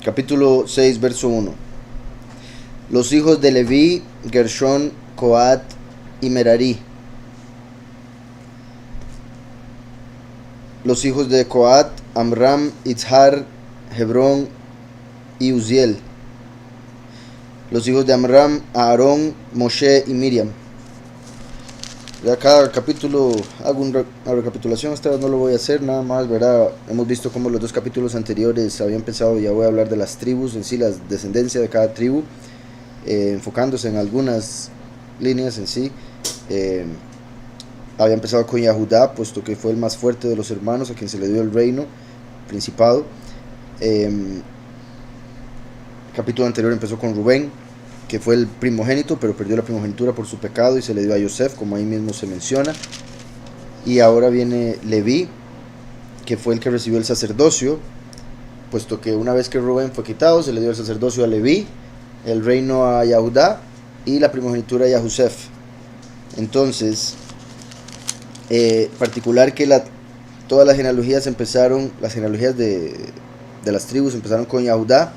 Capítulo 6, verso 1. Los hijos de Leví, Gershón, Coat y Merari. Los hijos de Coat, Amram, Itzhar, Hebrón y Uziel. Los hijos de Amram, Aarón, Moshe y Miriam. De cada capítulo hago una recapitulación, esta vez no lo voy a hacer, nada más, ¿verdad? Hemos visto cómo los dos capítulos anteriores habían pensado, ya voy a hablar de las tribus en sí, la descendencia de cada tribu, enfocándose en algunas líneas en sí. Había empezado con Yahudá, puesto que fue el más fuerte de los hermanos, a quien se le dio el reino, principado. El capítulo anterior empezó con Rubén, que fue el primogénito, pero perdió la primogenitura por su pecado y se le dio a Yosef, como ahí mismo se menciona. Y ahora viene Leví, que fue el que recibió el sacerdocio, puesto que una vez que Rubén fue quitado, se le dio el sacerdocio a Leví, el reino a Yahudá y la primogenitura a Yahusef. Entonces, particular que todas las genealogías empezaron, las genealogías de las tribus empezaron con Yahudá.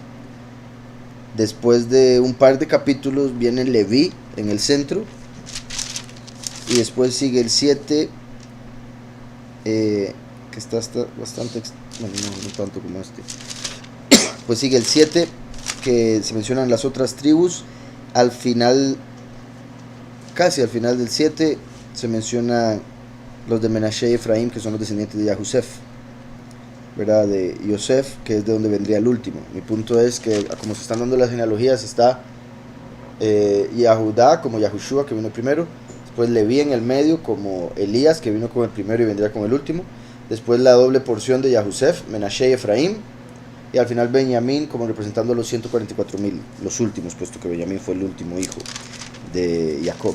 Después de un par de capítulos viene Leví en el centro. Y después sigue el 7, que está bastante... Bueno, no tanto como este. Pues sigue el 7, que se mencionan las otras tribus. Al final, casi al final del 7, se menciona los de Menashe y Efraín, que son los descendientes de Yahusef, ¿verdad? De Yosef, que es de donde vendría el último. Mi punto es que, como se están dando las genealogías, está Yahudá como Yahushua, que vino primero, después Leví en el medio como Elías, que vino con el primero y vendría con el último, después la doble porción de Yahusef, Menashe y Efraín, y al final Benjamín como representando a los 144,000, los últimos, puesto que Benjamín fue el último hijo de Jacob.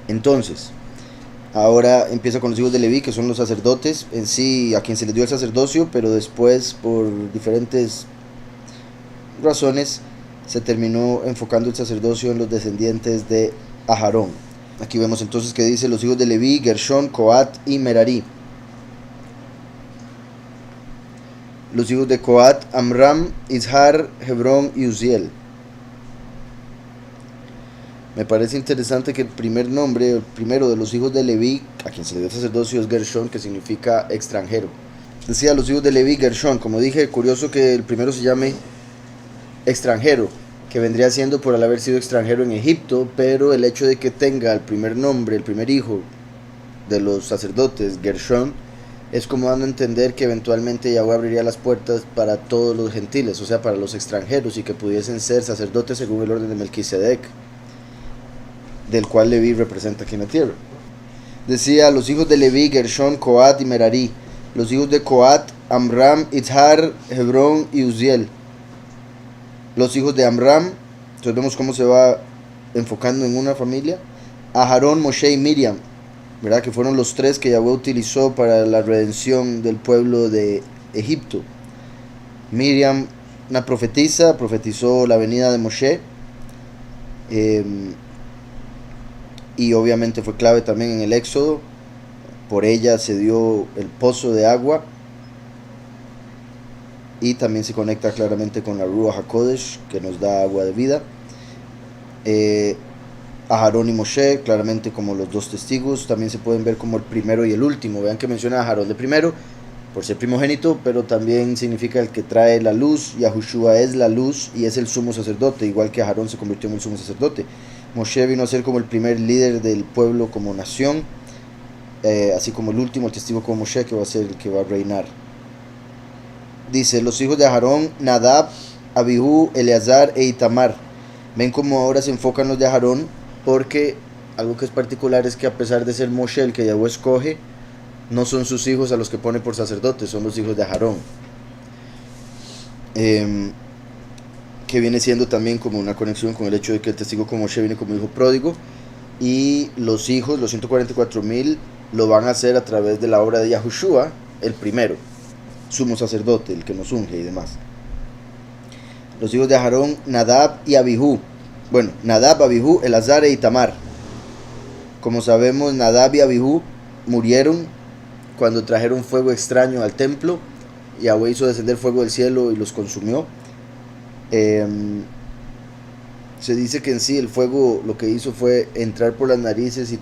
Entonces, ahora empieza con los hijos de Leví, que son los sacerdotes en sí, a quien se les dio el sacerdocio, pero después, por diferentes razones, se terminó enfocando el sacerdocio en los descendientes de Aharón. Aquí vemos entonces que dice los hijos de Leví, Gershón, Coat y Merari. Los hijos de Coat, Amram, Itzhar, Hebrón y Uziel. Me parece interesante que el primer nombre, el primero de los hijos de Leví, a quien se le dio el sacerdocio, es Gershón, que significa extranjero. Decía los hijos de Leví, Gershón. Como dije, curioso que el primero se llame extranjero, que vendría siendo por el haber sido extranjero en Egipto, pero el hecho de que tenga el primer nombre, el primer hijo de los sacerdotes, Gershón, es como dando a entender que eventualmente Yahweh abriría las puertas para todos los gentiles, o sea, para los extranjeros, y que pudiesen ser sacerdotes según el orden de Melquisedec, del cual Leví representa aquí en la tierra. Decía los hijos de Leví, Gershón, Coat y Merari. Los hijos de Coat, Amram, Itzhar, Hebrón y Uziel. Los hijos de Amram, entonces vemos cómo se va enfocando en una familia. Aharón, Moshe y Miriam, ¿verdad? Que fueron los tres que Yahweh utilizó para la redención del pueblo de Egipto. Miriam, una profetisa, profetizó la venida de Moshe. Y obviamente fue clave también en el Éxodo. Por ella se dio el pozo de agua. Y también se conecta claramente con la Ruach HaKodesh, que nos da agua de vida. Aharón y Moshe, claramente como los dos testigos, también se pueden ver como el primero y el último. Vean que menciona a Aharón de primero, por ser primogénito, pero también significa el que trae la luz. Yahushua es la luz y es el sumo sacerdote, igual que Aharón se convirtió en el sumo sacerdote. Moshe vino a ser como el primer líder del pueblo como nación, así como el último, el testigo como Moshe, que va a ser el que va a reinar. Dice, los hijos de Aharón, Nadab, Abihu, Eleazar e Itamar. Ven como ahora se enfocan los de Aharón, porque algo que es particular es que a pesar de ser Moshe el que Yahweh escoge, no son sus hijos a los que pone por sacerdotes, son los hijos de Aharón. Que viene siendo también como una conexión con el hecho de que el testigo como Moshe viene como hijo pródigo, y los hijos, los 144,000, lo van a hacer a través de la obra de Yahushua, el primero, sumo sacerdote, el que nos unge y demás. Los hijos de Aharón, Nadab y Abihu. Bueno, Nadab, Abihu, Eleazar e Itamar. Como sabemos, Nadab y Abihu murieron cuando trajeron fuego extraño al templo Yahweh hizo descender fuego del cielo y los consumió. Se dice que en sí el fuego lo que hizo fue entrar por las narices y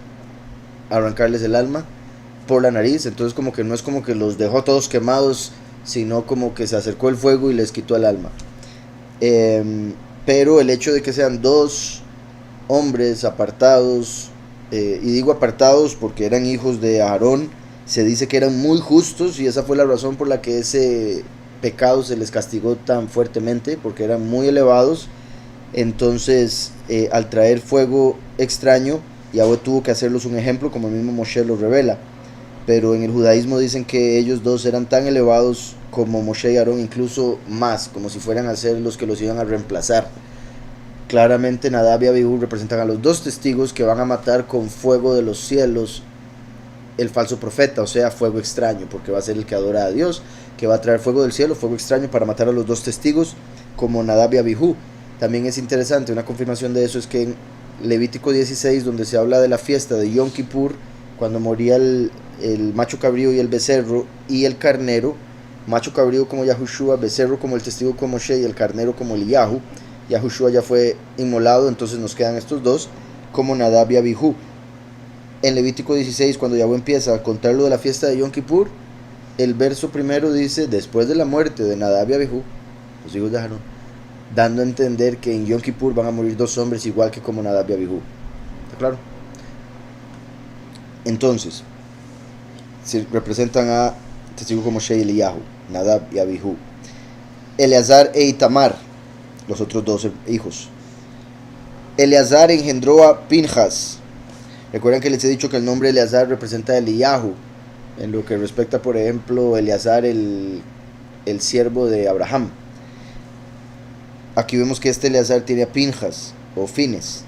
arrancarles el alma por la nariz. Entonces como que no es como que los dejó todos quemados, sino como que se acercó el fuego y les quitó el alma. Pero el hecho de que sean dos hombres apartados, y digo apartados porque eran hijos de Aarón, se dice que eran muy justos, y esa fue la razón por la que ese pecado se les castigó tan fuertemente, porque eran muy elevados. Entonces al traer fuego extraño, Yahweh tuvo que hacerlos un ejemplo, como el mismo Moshe lo revela. Pero en el judaísmo dicen que ellos dos eran tan elevados como Moshe y Aarón, incluso más, como si fueran a ser los que los iban a reemplazar. Claramente Nadab y Abihu representan a los dos testigos que van a matar con fuego de los cielos el falso profeta, o sea, fuego extraño, porque va a ser el que adora a Dios, que va a traer fuego del cielo, fuego extraño, para matar a los dos testigos, como Nadab y Abihu. También es interesante, una confirmación de eso es que en Levítico 16, donde se habla de la fiesta de Yom Kippur, cuando moría el macho cabrío y el becerro y el carnero, macho cabrío como Yahushua, becerro como el testigo como Moshe y el carnero como Eliyahu. Yahushua ya fue inmolado, entonces nos quedan estos dos como Nadab y Abihu. En Levítico 16, cuando Yahweh empieza a contar lo de la fiesta de Yom Kippur, el verso primero dice: después de la muerte de Nadab y Abihu, los hijos de Aarón, dando a entender que en Yom Kippur van a morir dos hombres igual que como Nadab y Abihu. ¿Está claro? Entonces, se representan a testigos como Moshe y Eliyahu, Nadab y Abihu. Eleazar e Itamar, los otros dos hijos. Eleazar engendró a Pinjas. Recuerden que les he dicho que el nombre Eleazar representa a Eliyahu, en lo que respecta, por ejemplo, Eleazar, el siervo de Abraham. Aquí vemos que este Eleazar tiene a Pinjas, o Fines,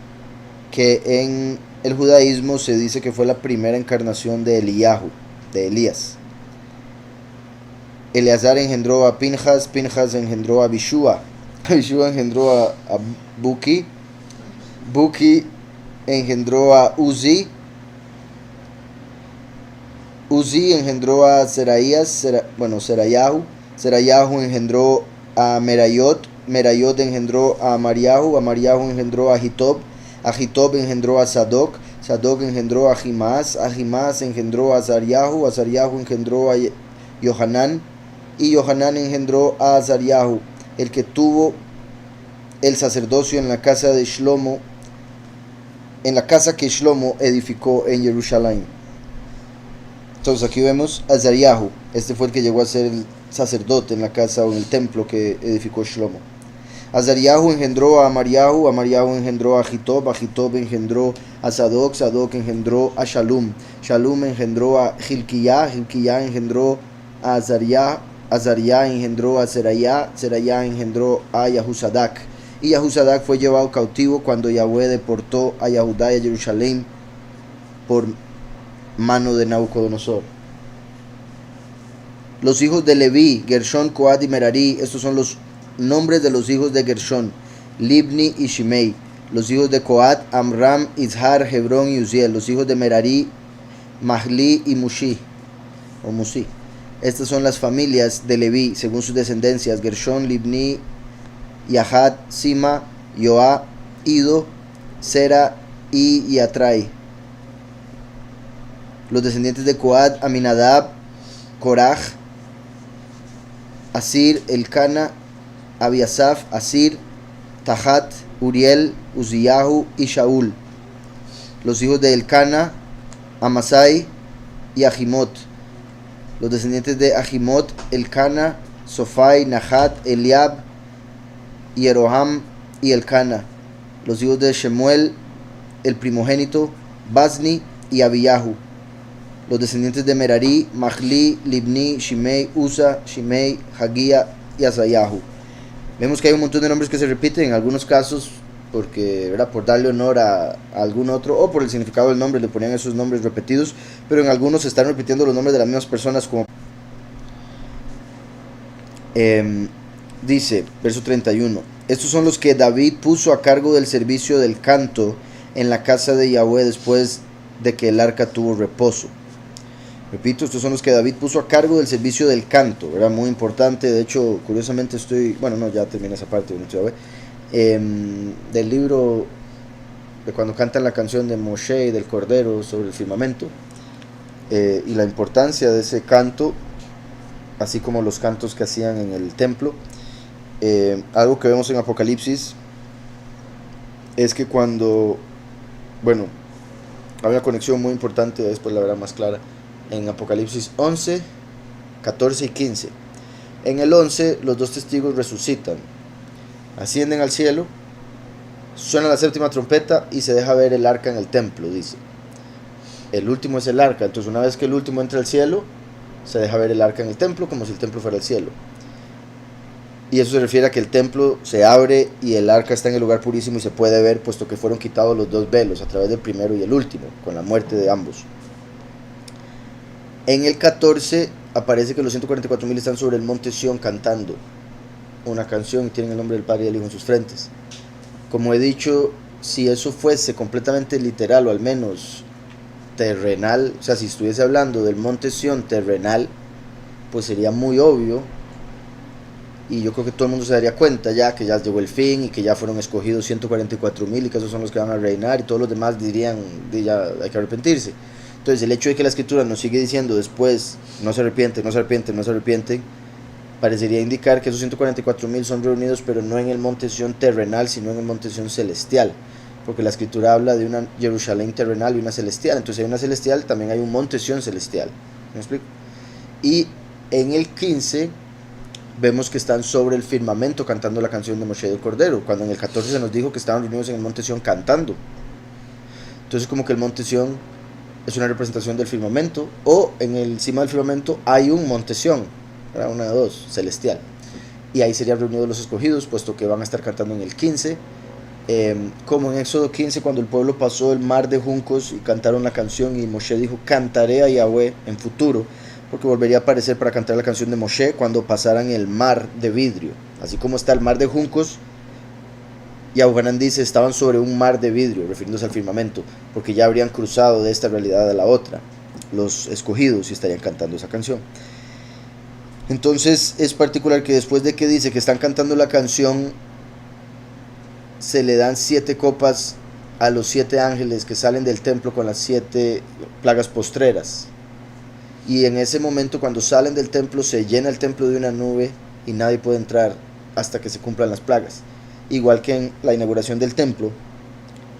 que en el judaísmo se dice que fue la primera encarnación de Eliyahu, de Elías. Eleazar engendró a Pinjas, Pinjas engendró a Abishua, Abishua engendró a Buki, Buki engendró a Uzi, Uzi engendró a Serayahu, Serayahu engendró a Merayot, Merayot engendró a Amariahu, Amariahu engendró a Ahitob, Ahitob engendró a Sadoc, Sadoc engendró a Ahimás, Ahimás engendró a Azariahu, Azariahu engendró a Yohanan, y Yohanan engendró a Azariahu, el que tuvo el sacerdocio en la casa de Shlomo, en la casa que Shlomo edificó en Jerusalén. Entonces aquí vemos a Azariahu, este fue el que llegó a ser el sacerdote en la casa o en el templo que edificó Shlomo. Azariahu engendró a Amariahu, Amariahu engendró a Ahitob, Ahitob engendró a Sadoc, Sadoc engendró a Shalum, Shalum engendró a Hilkiah, Hilkiah engendró a Azariah, Azariah engendró a Serayah, Serayah engendró a Yahusadak, y Yahusadak fue llevado cautivo cuando Yahweh deportó a Yahudá y a Jerusalén por mano de Nabucodonosor. Los hijos de Leví, Gershón, Coat y Merari, estos son los nombres de los hijos de Gershón: Libni y Shimei. Los hijos de Coat, Amram, Izhar, Hebrón y Uziel. Los hijos de Merari, Mahli y Mushi, o Musi. Estas son las familias de Leví según sus descendencias: Gershón, Libni, Yahat, Sima, Yoá, Ido, Sera y Yatrai. Los descendientes de Coat, Aminadab, Koraj, Asir, Elcana, Abiasaf, Asir, Tahat, Uriel, Uziyahu y Shaul. Los hijos de Elcana, Amasai y Ahimot. Los descendientes de Ahimot, Elcana, Sofai, Nahat, Eliab, Yeroham y Elcana. Los hijos de Shemuel, el primogénito, Basni y Abiyahu. Los descendientes de Merari, Mahli, Libni, Shimei, Usa, Shimei, Hagia y Asayahu. Vemos que hay un montón de nombres que se repiten, en algunos casos porque, ¿verdad?, por darle honor a algún otro, o por el significado del nombre le ponían esos nombres repetidos, pero en algunos se están repitiendo los nombres de las mismas personas, como dice, verso 31, estos son los que David puso a cargo del servicio del canto en la casa de Yahweh después de que el arca tuvo reposo. Repito, estos son los que David puso a cargo del servicio del canto, ¿verdad? Muy importante. De hecho, curiosamente ya terminé esa parte, del libro de cuando cantan la canción de Moshe y del Cordero sobre el firmamento, y la importancia de ese canto, así como los cantos que hacían en el templo. Algo que vemos en Apocalipsis es que hay una conexión muy importante, después la verá más clara, en Apocalipsis 11, 14 y 15. En el 11 los dos testigos resucitan, ascienden al cielo, suena la séptima trompeta y se deja ver el arca en el templo, dice. El último es el arca, entonces una vez que el último entra al cielo, se deja ver el arca en el templo como si el templo fuera el cielo. Y eso se refiere a que el templo se abre y el arca está en el lugar purísimo y se puede ver, puesto que fueron quitados los dos velos a través del primero y el último, con la muerte de ambos. En el 14 aparece que los 144.000 están sobre el monte Sión cantando una canción y tienen el nombre del Padre y del Hijo en sus frentes. Como he dicho, si eso fuese completamente literal o al menos terrenal, o sea, si estuviese hablando del monte Sión terrenal, pues sería muy obvio, y yo creo que todo el mundo se daría cuenta ya que ya llegó el fin y que ya fueron escogidos 144.000 y que esos son los que van a reinar, y todos los demás dirían, ya hay que arrepentirse. Entonces el hecho de que la escritura nos sigue diciendo después, no se arrepienten, parecería indicar que esos 144.000 son reunidos, pero no en el monte Sión terrenal, sino en el monte Sión celestial, porque la escritura habla de una Jerusalén terrenal y una celestial. Entonces hay una celestial, también hay un monte Sión celestial. ¿Me explico? Y en el 15 vemos que están sobre el firmamento cantando la canción de Moshe del Cordero, cuando en el 14 se nos dijo que estaban reunidos en el monte Sión cantando. Entonces como que el monte Sión es una representación del firmamento, o encima del firmamento hay un monte Sión, una de dos, celestial, y ahí serían reunidos los escogidos, puesto que van a estar cantando en el 15, como en Éxodo 15, cuando el pueblo pasó el mar de juncos y cantaron la canción, y Moshe dijo: cantaré a Yahweh en futuro, porque volvería a aparecer para cantar la canción de Moshe cuando pasaran el mar de vidrio. Así como está el mar de juncos, Yahuanán dice, estaban sobre un mar de vidrio, refiriéndose al firmamento, porque ya habrían cruzado de esta realidad a la otra, los escogidos, y estarían cantando esa canción. Entonces es particular que después de que dice que están cantando la canción, se le dan 7 copas a los 7 ángeles que salen del templo con las 7 plagas postreras. Y en ese momento, cuando salen del templo, se llena el templo de una nube y nadie puede entrar hasta que se cumplan las plagas. Igual que en la inauguración del templo,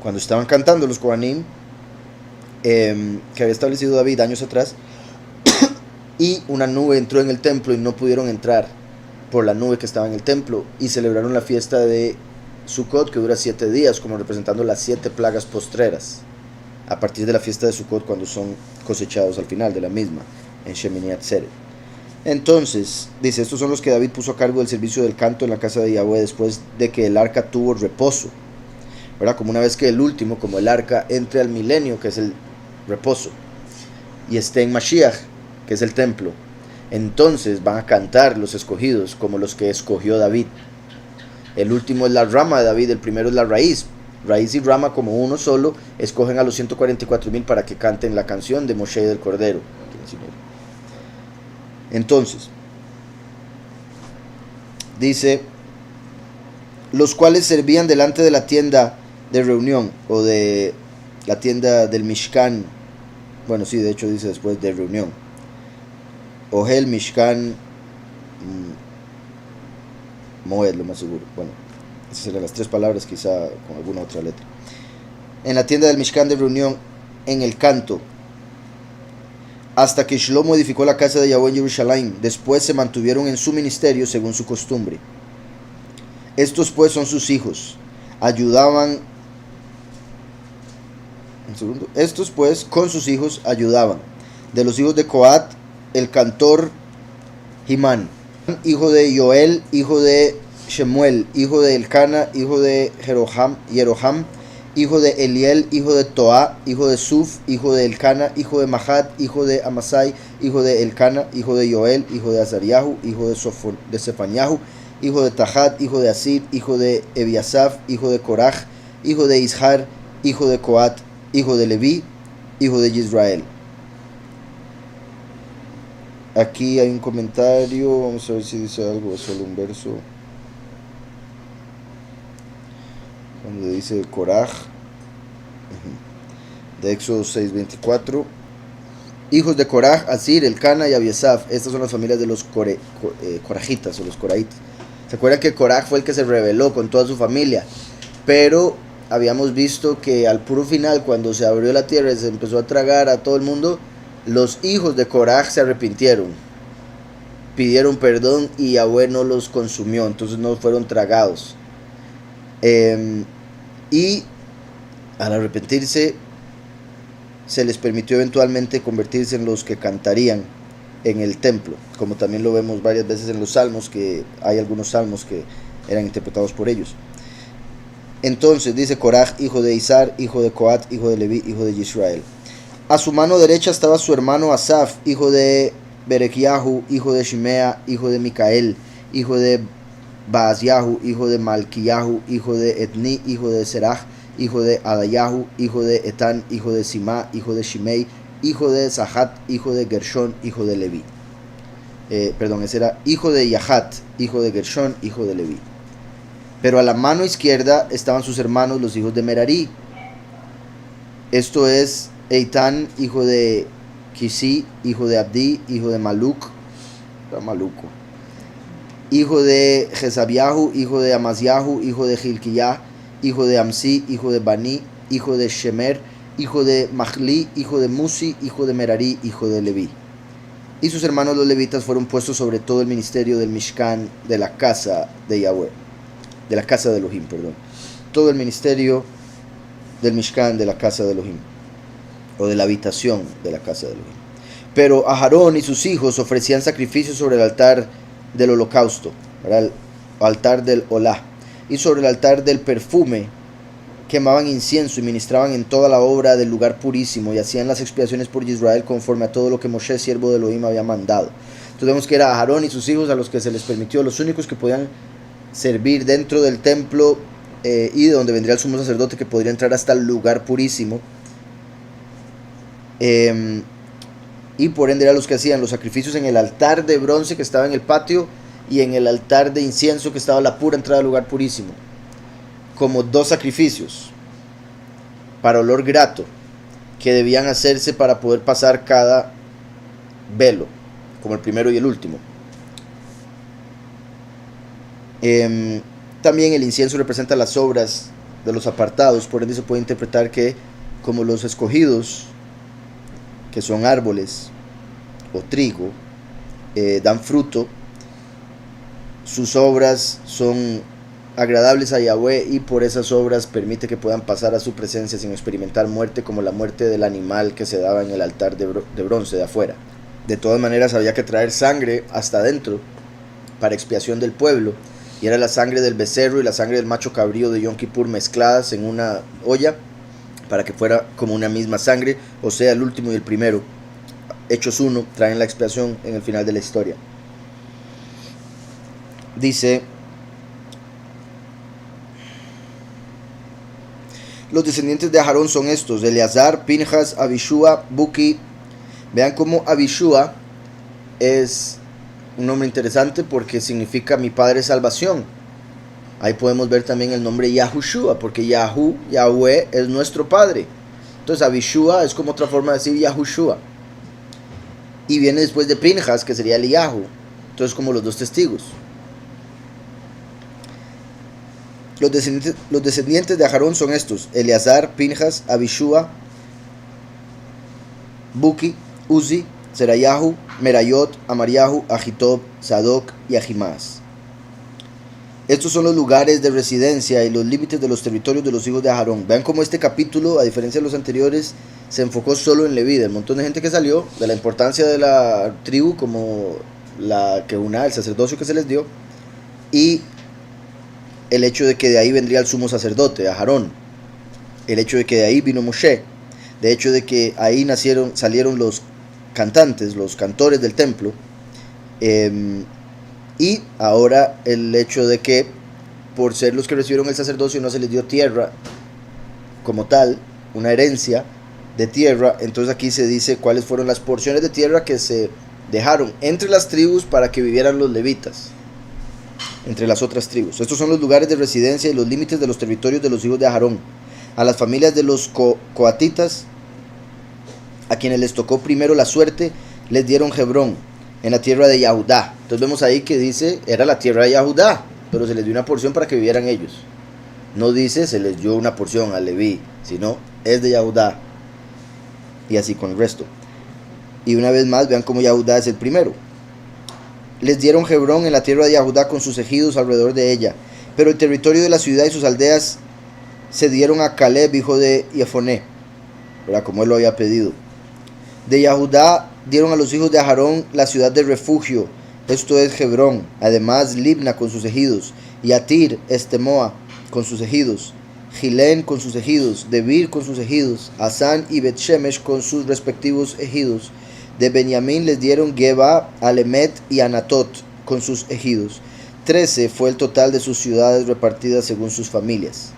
cuando estaban cantando los Kohanim, que había establecido David años atrás, y una nube entró en el templo y no pudieron entrar por la nube que estaba en el templo, y celebraron la fiesta de Sukkot, que dura 7 días, como representando las 7 plagas postreras, a partir de la fiesta de Sukkot, cuando son cosechados al final de la misma, en Shemini Atzeret. Entonces, dice, estos son los que David puso a cargo del servicio del canto en la casa de Yahweh después de que el arca tuvo reposo, ¿verdad? Como una vez que el último, como el arca, entre al milenio, que es el reposo, y esté en Mashiach, que es el templo, entonces van a cantar los escogidos como los que escogió David. El último es la rama de David, el primero es la raíz. Raíz y rama, como uno solo, escogen a los 144.000 para que canten la canción de Moshe del Cordero. Entonces, dice, los cuales servían delante de la tienda de reunión, o de la tienda del Mishkan. Bueno, sí, de hecho dice después de reunión. Ohel, Mishkan, Moed, lo más seguro. Bueno, esas serían las 3 palabras, quizá con alguna otra letra. En la tienda del Mishkan de reunión, en el canto, hasta que Shlomo edificó la casa de Yahweh en Jerusalén. Después se mantuvieron en su ministerio según su costumbre. Estos pues son sus hijos. Ayudaban. Estos pues con sus hijos ayudaban. De los hijos de Coat, el cantor Himán, hijo de Joel, hijo de Shemuel, hijo de Elcana, hijo de Jeroham, hijo de Eliel, hijo de Toá, hijo de Suf, hijo de Elcana, hijo de Mahat, hijo de Amasai, hijo de Elcana, hijo de Joel, hijo de Azariahu, hijo de Sefaniahu, hijo de Tahat, hijo de Asir, hijo de Ebiasaf, hijo de Koraj, hijo de Ishar, hijo de Coat, hijo de Leví, hijo de Israel. Aquí hay un comentario, vamos a ver si dice algo, es solo un verso, donde dice Coraj, de Éxodo 6:24. Hijos de Coraj, Asir, Elcana y Abiesaf. Estas son las familias de los corajitas o los coraitas. ¿Se acuerdan que Coraj fue el que se rebeló con toda su familia? Pero habíamos visto que al puro final, cuando se abrió la tierra y se empezó a tragar a todo el mundo, los hijos de Coraj se arrepintieron, pidieron perdón y Yahweh no los consumió, entonces no fueron tragados. Y al arrepentirse, se les permitió eventualmente convertirse en los que cantarían en el templo, como también lo vemos varias veces en los salmos, que hay algunos salmos que eran interpretados por ellos. Entonces dice Coraj, hijo de Izar, hijo de Coat, hijo de Leví, hijo de Israel. A su mano derecha estaba su hermano Asaf, hijo de Berequiahu, hijo de Shimea, hijo de Micael, hijo de Baasyahu, hijo de Malquiyahu, hijo de Etni, hijo de Seraj, hijo de Adayahu, hijo de Etán, hijo de Sima, hijo de Shimei, hijo de Zahat, hijo de Gershon, hijo de Leví. Ese era hijo de Yahat, hijo de Gershon, hijo de Leví. Pero a la mano izquierda estaban sus hermanos, los hijos de Merari. Esto es Eitán, hijo de Kisi, hijo de Abdi, hijo de Maluco, hijo de Jesabiahu, hijo de Amasyahu, hijo de Gilquiyah, hijo de Amsi, hijo de Bani, hijo de Shemer, hijo de Mahli, hijo de Musi, hijo de Merari, hijo de Leví. Y sus hermanos los levitas fueron puestos sobre todo el ministerio del Mishkan, de la casa de Yahweh, de la casa de Elohim, perdón. Todo el ministerio del Mishkan, de la casa de Elohim, o de la habitación de la casa de Elohim. Pero Aarón y sus hijos ofrecían sacrificios sobre el altar del holocausto, ¿verdad? El altar del Olá, y sobre el altar del perfume quemaban incienso y ministraban en toda la obra del lugar purísimo y hacían las expiaciones por Israel conforme a todo lo que Moshe, siervo de Elohim, había mandado. Entonces vemos que era Aarón y sus hijos a los que se les permitió, los únicos que podían servir dentro del templo y de donde vendría el sumo sacerdote, que podría entrar hasta el lugar purísimo. Y por ende eran los que hacían los sacrificios en el altar de bronce que estaba en el patio y en el altar de incienso que estaba a la pura entrada del lugar purísimo, como dos sacrificios para olor grato que debían hacerse para poder pasar cada velo, como el primero y el último. También el incienso representa las obras de los apartados, por ende se puede interpretar que como los escogidos, que son árboles o trigo, dan fruto, sus obras son agradables a Yahweh y por esas obras permite que puedan pasar a su presencia sin experimentar muerte, como la muerte del animal que se daba en el altar de bronce de afuera. De todas maneras había que traer sangre hasta adentro para expiación del pueblo, y era la sangre del becerro y la sangre del macho cabrío de Yom Kippur mezcladas en una olla para que fuera como una misma sangre, o sea, el último y el primero, Hechos 1, traen la expiación en el final de la historia. Dice: los descendientes de Aarón son estos: Eleazar, Pinjas, Abishua, Buki. Vean cómo Abishua es un nombre interesante porque significa mi padre es salvación. Ahí podemos ver también el nombre Yahushua, porque Yahweh es nuestro padre. Entonces Abishua es como otra forma de decir Yahushua. Y viene después de Pinjas, que sería Eliyahu. Entonces como los dos testigos. Los descendientes de Aarón son estos: Eleazar, Pinjas, Abishua, Buki, Uzi, Serayahu, Merayot, Amaryahu, Ahitob, Sadoc y Ahimaas. Estos son los lugares de residencia y los límites de los territorios de los hijos de Aarón. Vean cómo este capítulo, a diferencia de los anteriores, se enfocó solo en Leví, el montón de gente que salió, de la importancia de la tribu como la Kehuná, el sacerdocio que se les dio, y el hecho de que de ahí vendría el sumo sacerdote, Aarón, el hecho de que de ahí vino Moshe, de hecho de que ahí salieron los cantantes, los cantores del templo, y ahora el hecho de que por ser los que recibieron el sacerdocio no se les dio tierra como tal, una herencia de tierra. Entonces aquí se dice cuáles fueron las porciones de tierra que se dejaron entre las tribus para que vivieran los levitas, entre las otras tribus. Estos son los lugares de residencia y los límites de los territorios de los hijos de Aarón. A las familias de los coatitas, a quienes les tocó primero la suerte, les dieron Hebrón, en la tierra de Yahudá. Entonces vemos ahí que dice, era la tierra de Yahudá, pero se les dio una porción para que vivieran ellos. No dice, se les dio una porción a Leví, sino, es de Yahudá. Y así con el resto. Y una vez más, vean cómo Yahudá es el primero. Les dieron Hebrón en la tierra de Yahudá con sus ejidos alrededor de ella. Pero el territorio de la ciudad y sus aldeas se dieron a Caleb, hijo de Jefoné, ¿verdad? Como él lo había pedido. De Yahudá dieron a los hijos de Aarón la ciudad de refugio, esto es Hebrón, además Libna con sus ejidos, y Atir, Estemoa con sus ejidos, Gilén con sus ejidos, Debir con sus ejidos, Asán y Bet-Shemesh con sus respectivos ejidos. De Benjamín les dieron Geba, Alemet y Anatot con sus ejidos. 13 fue el total de sus ciudades repartidas según sus familias.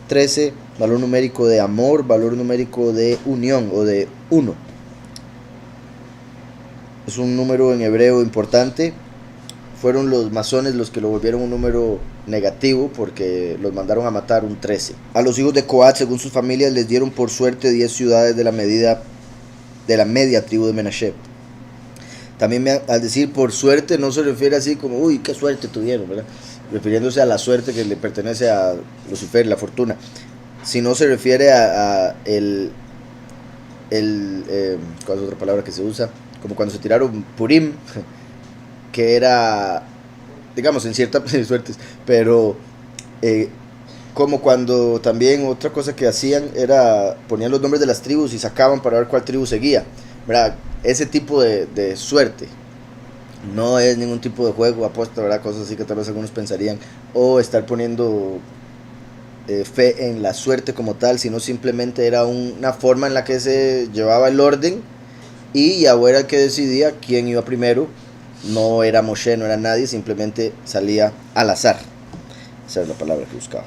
13, valor numérico de amor, valor numérico de unión o de uno. Es un número en hebreo importante. Fueron los masones los que lo volvieron un número negativo porque los mandaron a matar, un 13. A los hijos de Coat, según sus familias, les dieron por suerte 10 ciudades de la media tribu de Menashe. También al decir por suerte no se refiere así como, uy, qué suerte tuvieron, ¿verdad? Refiriéndose a la suerte que le pertenece a Lucifer, la fortuna, sino se refiere a ¿cuál es otra palabra que se usa? Como cuando se tiraron Purim, que era, digamos, en ciertas suertes, pero como cuando también otra cosa que hacían era ponían los nombres de las tribus y sacaban para ver cuál tribu seguía, ¿verdad? Ese tipo de suerte. No es ningún tipo de juego, apuesta, ¿verdad? Cosas así que tal vez algunos pensarían, o estar poniendo fe en la suerte como tal, sino simplemente era una forma en la que se llevaba el orden y Yahweh era el que decidía quién iba primero. No era Moshe, no era nadie, simplemente salía al azar. Esa es la palabra que buscaba.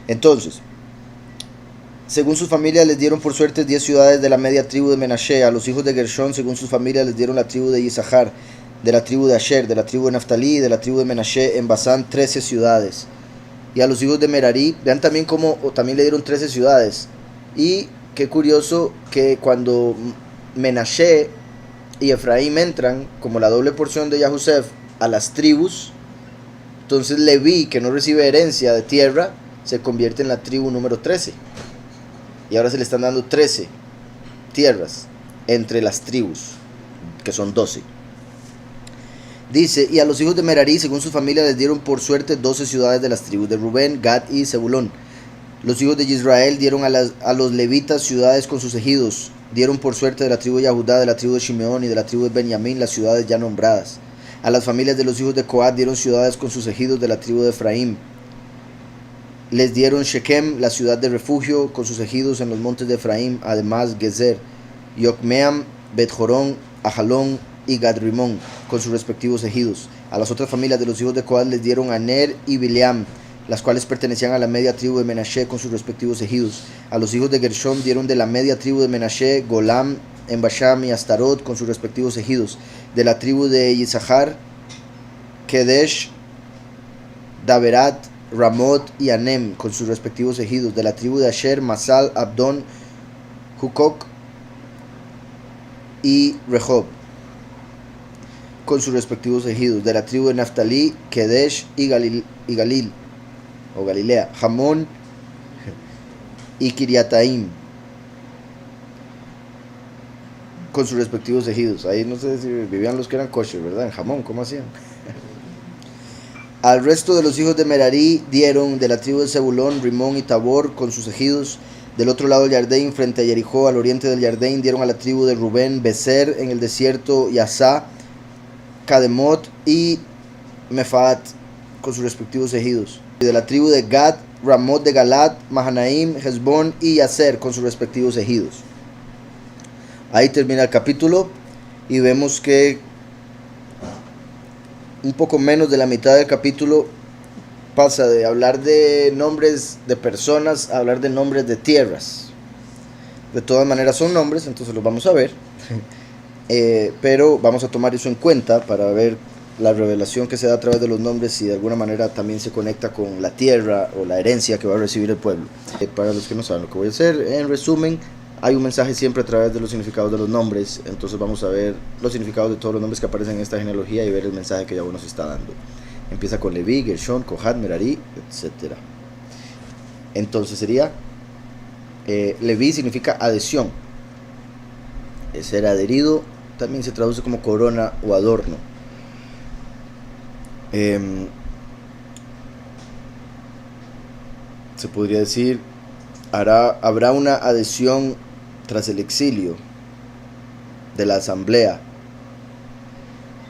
Entonces, según sus familias les dieron por suerte 10 ciudades de la media tribu de Menashe. A los hijos de Gershón, según sus familias, les dieron la tribu de Isahar, de la tribu de Asher, de la tribu de Naftalí y de la tribu de Menashe en Basán 13 ciudades. Y a los hijos de Merari, vean también cómo también le dieron 13 ciudades. Y qué curioso que cuando Menashe y Efraín entran como la doble porción de Yahusef a las tribus, entonces Leví, que no recibe herencia de tierra, se convierte en la tribu número 13. Y ahora se le están dando 13 tierras entre las tribus, que son 12. Dice, y a los hijos de Merari, según su familia, les dieron por suerte 12 ciudades de las tribus de Rubén, Gad y Zebulón. Los hijos de Israel dieron a los levitas ciudades con sus ejidos. Dieron por suerte de la tribu de Yahudá, de la tribu de Shimeón y de la tribu de Benjamín las ciudades ya nombradas. A las familias de los hijos de Coat dieron ciudades con sus ejidos de la tribu de Efraín. Les dieron Shechem, la ciudad de refugio, con sus ejidos en los montes de Efraín, además Gezer, Yokmeam, Bet-Jorón, Ajalón y Gadrimón, con sus respectivos ejidos. A las otras familias de los hijos de Coat les dieron Aner y Bileam, las cuales pertenecían a la media tribu de Menashe con sus respectivos ejidos. A los hijos de Gershom dieron de la media tribu de Menashe Golam, Embasham y Astarot con sus respectivos ejidos. De la tribu de Isahar, Kedesh, Daberat, Ramot y Anem con sus respectivos ejidos. De la tribu de Asher, Masal, Abdón, Hukok y Rehob con sus respectivos ejidos. De la tribu de Naftalí, Kedesh y Galil o Galilea, Jamón y Kiriataim con sus respectivos ejidos. Ahí no sé si vivían los que eran kosher, ¿verdad? En Jamón, ¿cómo hacían? Al resto de los hijos de Merari dieron de la tribu de Zebulón, Rimón y Tabor con sus ejidos. Del otro lado del Jardín, frente a Jericó, al oriente del Jardín, dieron a la tribu de Rubén, Becer en el desierto, Yasá, Kademot y Mefaat con sus respectivos ejidos. Y de la tribu de Gad, Ramot de Galat, Mahanaim, Hezbón y Yaser con sus respectivos ejidos. Ahí termina el capítulo y vemos que un poco menos de la mitad del capítulo pasa de hablar de nombres de personas a hablar de nombres de tierras. De todas maneras son nombres, entonces los vamos a ver. pero vamos a tomar eso en cuenta para ver la revelación que se da a través de los nombres, si de alguna manera también se conecta con la tierra o la herencia que va a recibir el pueblo. Para los que no saben lo que voy a hacer, en resumen, hay un mensaje siempre a través de los significados de los nombres, entonces vamos a ver los significados de todos los nombres que aparecen en esta genealogía y ver el mensaje que Yahweh nos está dando. Empieza con Leví, Gershon, Kohat, Merari, etc. Entonces sería, Leví significa adhesión, ser adherido, también se traduce como corona o adorno. Se podría decir, habrá una adhesión tras el exilio de la asamblea,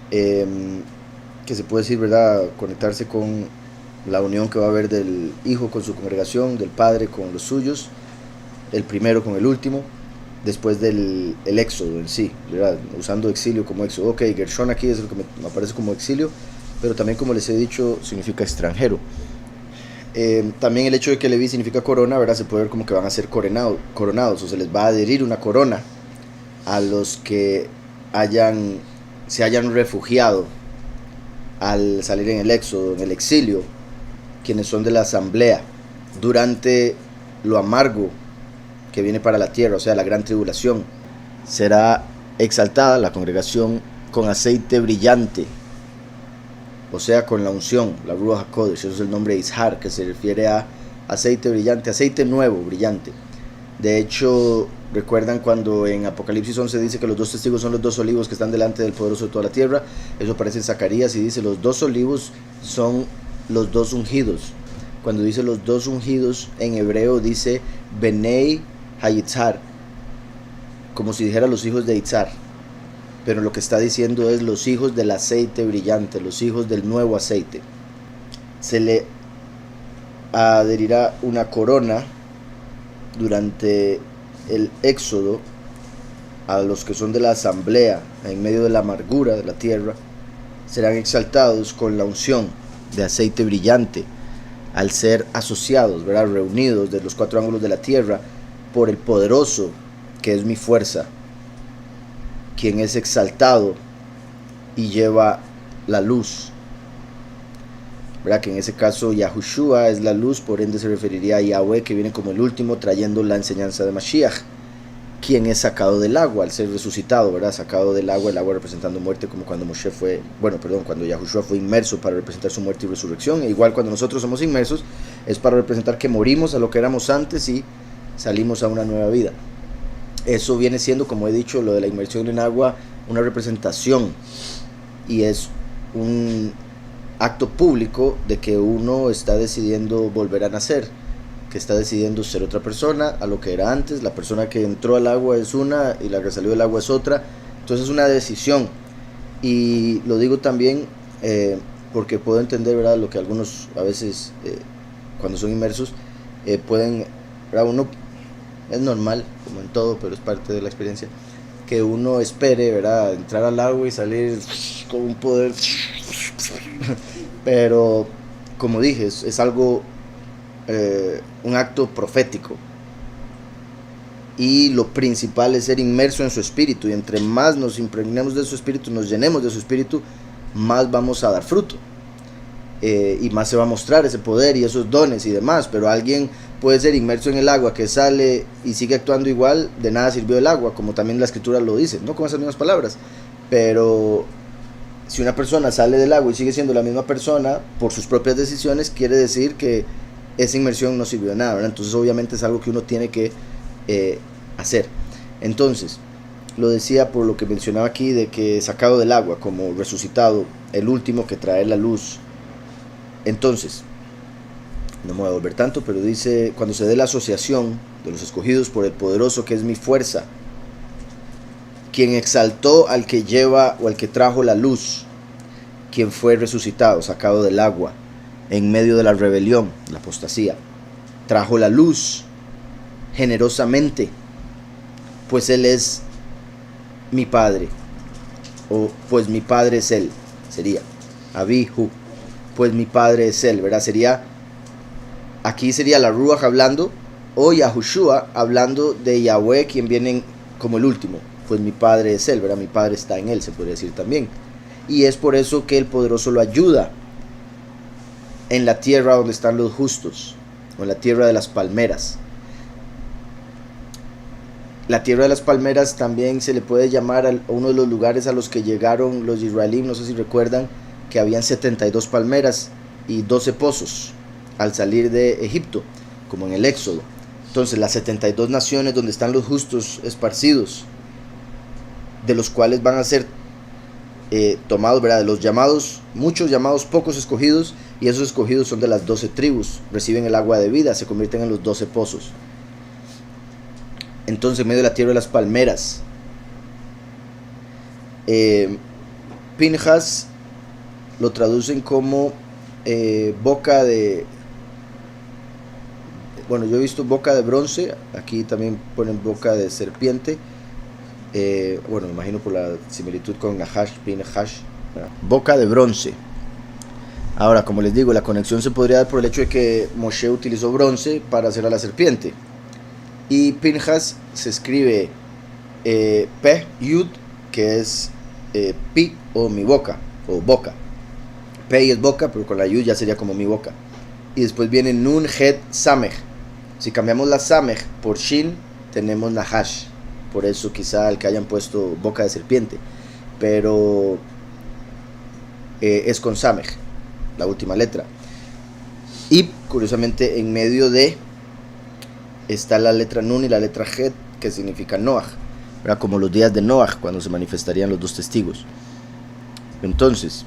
que se puede decir, ¿verdad?, conectarse con la unión que va a haber del hijo con su congregación, del padre con los suyos, el primero con el último, después del éxodo en sí, ¿verdad?, usando exilio como éxodo. Ok, Gershon aquí es lo que me aparece como exilio, pero también, como les he dicho, significa extranjero. También el hecho de que Leví significa corona, ¿verdad?, se puede ver como que van a ser coronados, o se les va a adherir una corona a los que se hayan refugiado al salir en el éxodo, en el exilio, quienes son de la asamblea, durante lo amargo que viene para la tierra, o sea, la gran tribulación. Será exaltada la congregación con aceite brillante, o sea, con la unción, la Ruach HaKodesh. Eso es el nombre de Ishar, que se refiere a aceite brillante, aceite nuevo, brillante. De hecho, recuerdan cuando en Apocalipsis 11 dice que los dos testigos son los dos olivos que están delante del poderoso de toda la tierra. Eso aparece en Zacarías y dice los dos olivos son los dos ungidos. Cuando dice los dos ungidos, en hebreo dice Benei Hayitzhar, como si dijera los hijos de Itzar, pero lo que está diciendo es los hijos del aceite brillante, los hijos del nuevo aceite. Se le adherirá una corona durante el éxodo a los que son de la asamblea, en medio de la amargura de la tierra. Serán exaltados con la unción de aceite brillante, al ser asociados, ¿verdad?, reunidos de los cuatro ángulos de la tierra por el poderoso, que es mi fuerza, quien es exaltado y lleva la luz, ¿verdad?, que en ese caso Yahushua es la luz, por ende se referiría a Yahweh, que viene como el último trayendo la enseñanza de Mashiach, quien es sacado del agua al ser resucitado, ¿verdad?, sacado del agua, el agua representando muerte, como cuando cuando Yahushua fue inmerso para representar su muerte y resurrección. E igual cuando nosotros somos inmersos es para representar que morimos a lo que éramos antes y salimos a una nueva vida. Eso viene siendo, como he dicho, lo de la inmersión en agua, una representación, y es un acto público de que uno está decidiendo volver a nacer, que está decidiendo ser otra persona a lo que era antes. La persona que entró al agua es una y la que salió del agua es otra. Entonces es una decisión, y lo digo también porque puedo entender, ¿verdad?, lo que algunos a veces cuando son inmersos pueden, ¿verdad?, uno es normal, como en todo, pero es parte de la experiencia, que uno espere, ¿verdad?, entrar al agua y salir con un poder, pero como dije, es algo, un acto profético, y lo principal es ser inmerso en su espíritu, y entre más nos impregnemos de su espíritu, nos llenemos de su espíritu, más vamos a dar fruto, y más se va a mostrar ese poder y esos dones y demás. Pero alguien puede ser inmerso en el agua, que sale y sigue actuando igual, de nada sirvió el agua, como también la escritura lo dice, no con esas mismas palabras, pero si una persona sale del agua y sigue siendo la misma persona por sus propias decisiones, quiere decir que esa inmersión no sirvió de nada, ¿verdad? Entonces obviamente es algo que uno tiene que hacer. Entonces, lo decía por lo que mencionaba aquí, de que sacado del agua como resucitado, el último que trae la luz. Entonces, no me voy a volver tanto, pero dice, cuando se dé la asociación de los escogidos por el poderoso, que es mi fuerza, quien exaltó al que lleva o al que trajo la luz, quien fue resucitado, sacado del agua, en medio de la rebelión, la apostasía, trajo la luz generosamente, pues él es mi padre, o pues mi padre es él, sería Abihu, pues mi padre es él, ¿verdad? Aquí sería la Ruach hablando, o Yahushua hablando de Yahweh, quien viene como el último. pues mi Padre es Él, ¿verdad? Mi Padre está en Él, se podría decir también. Y es por eso que el poderoso lo ayuda en la tierra donde están los justos, o en la tierra de las palmeras. La tierra de las palmeras también se le puede llamar a uno de los lugares a los que llegaron los israelíes. No sé si recuerdan que habían 72 palmeras y 12 pozos al salir de Egipto, como en el Éxodo. Entonces las 72 naciones donde están los justos esparcidos, de los cuales van a ser tomados, ¿verdad? De los llamados, muchos llamados, pocos escogidos, y esos escogidos son de las 12 tribus, reciben el agua de vida, se convierten en los 12 pozos. Entonces, en medio de la tierra de las palmeras, Pinhas lo traducen como boca de... Bueno, yo he visto boca de bronce, aquí también ponen boca de serpiente. Bueno, me imagino por la similitud con Nahash, Pinhas, boca de bronce. Ahora, como les digo, la conexión se podría dar por el hecho de que Moshe utilizó bronce para hacer a la serpiente. Y Pinhas se escribe P, Yud, que es pi o mi boca, o boca. P es boca, pero con la Yud ya sería como mi boca. Y después viene Nun, Het, Samech. Si cambiamos la Samech por Shin, tenemos Nahash. Por eso quizá el que hayan puesto boca de serpiente. Pero es con Samech, la última letra. Y curiosamente en medio de está la letra Nun y la letra Het, que significa Noach, ¿verdad? Como los días de Noach, cuando se manifestarían los dos testigos. Entonces,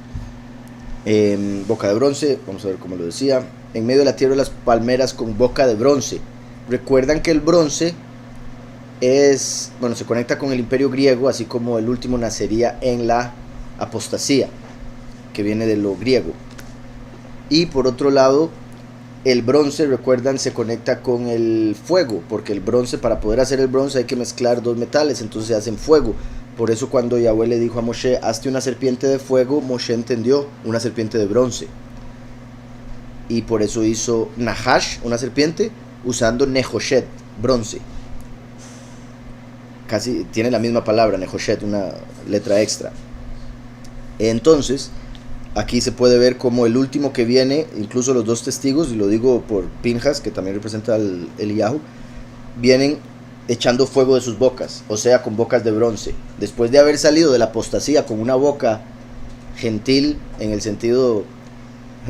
boca de bronce, vamos a ver cómo lo decía, en medio de la tierra de las palmeras con boca de bronce. Recuerdan que el bronce es, bueno, se conecta con el imperio griego, así como el último nacería en la apostasía, que viene de lo griego. Y por otro lado, el bronce, recuerdan, se conecta con el fuego, porque el bronce, para poder hacer el bronce hay que mezclar dos metales, entonces se hacen fuego. Por eso cuando Yahweh le dijo a Moshe, hazte una serpiente de fuego, Moshe entendió una serpiente de bronce. Y por eso hizo Nahash, una serpiente, usando Nehoshet, bronce. Casi tiene la misma palabra, Nehoshet, una letra extra. Entonces, aquí se puede ver como el último que viene, incluso los dos testigos, y lo digo por Pinhas, que también representa el Eliyahu, vienen echando fuego de sus bocas, o sea, con bocas de bronce. Después de haber salido de la apostasía con una boca gentil, en el sentido,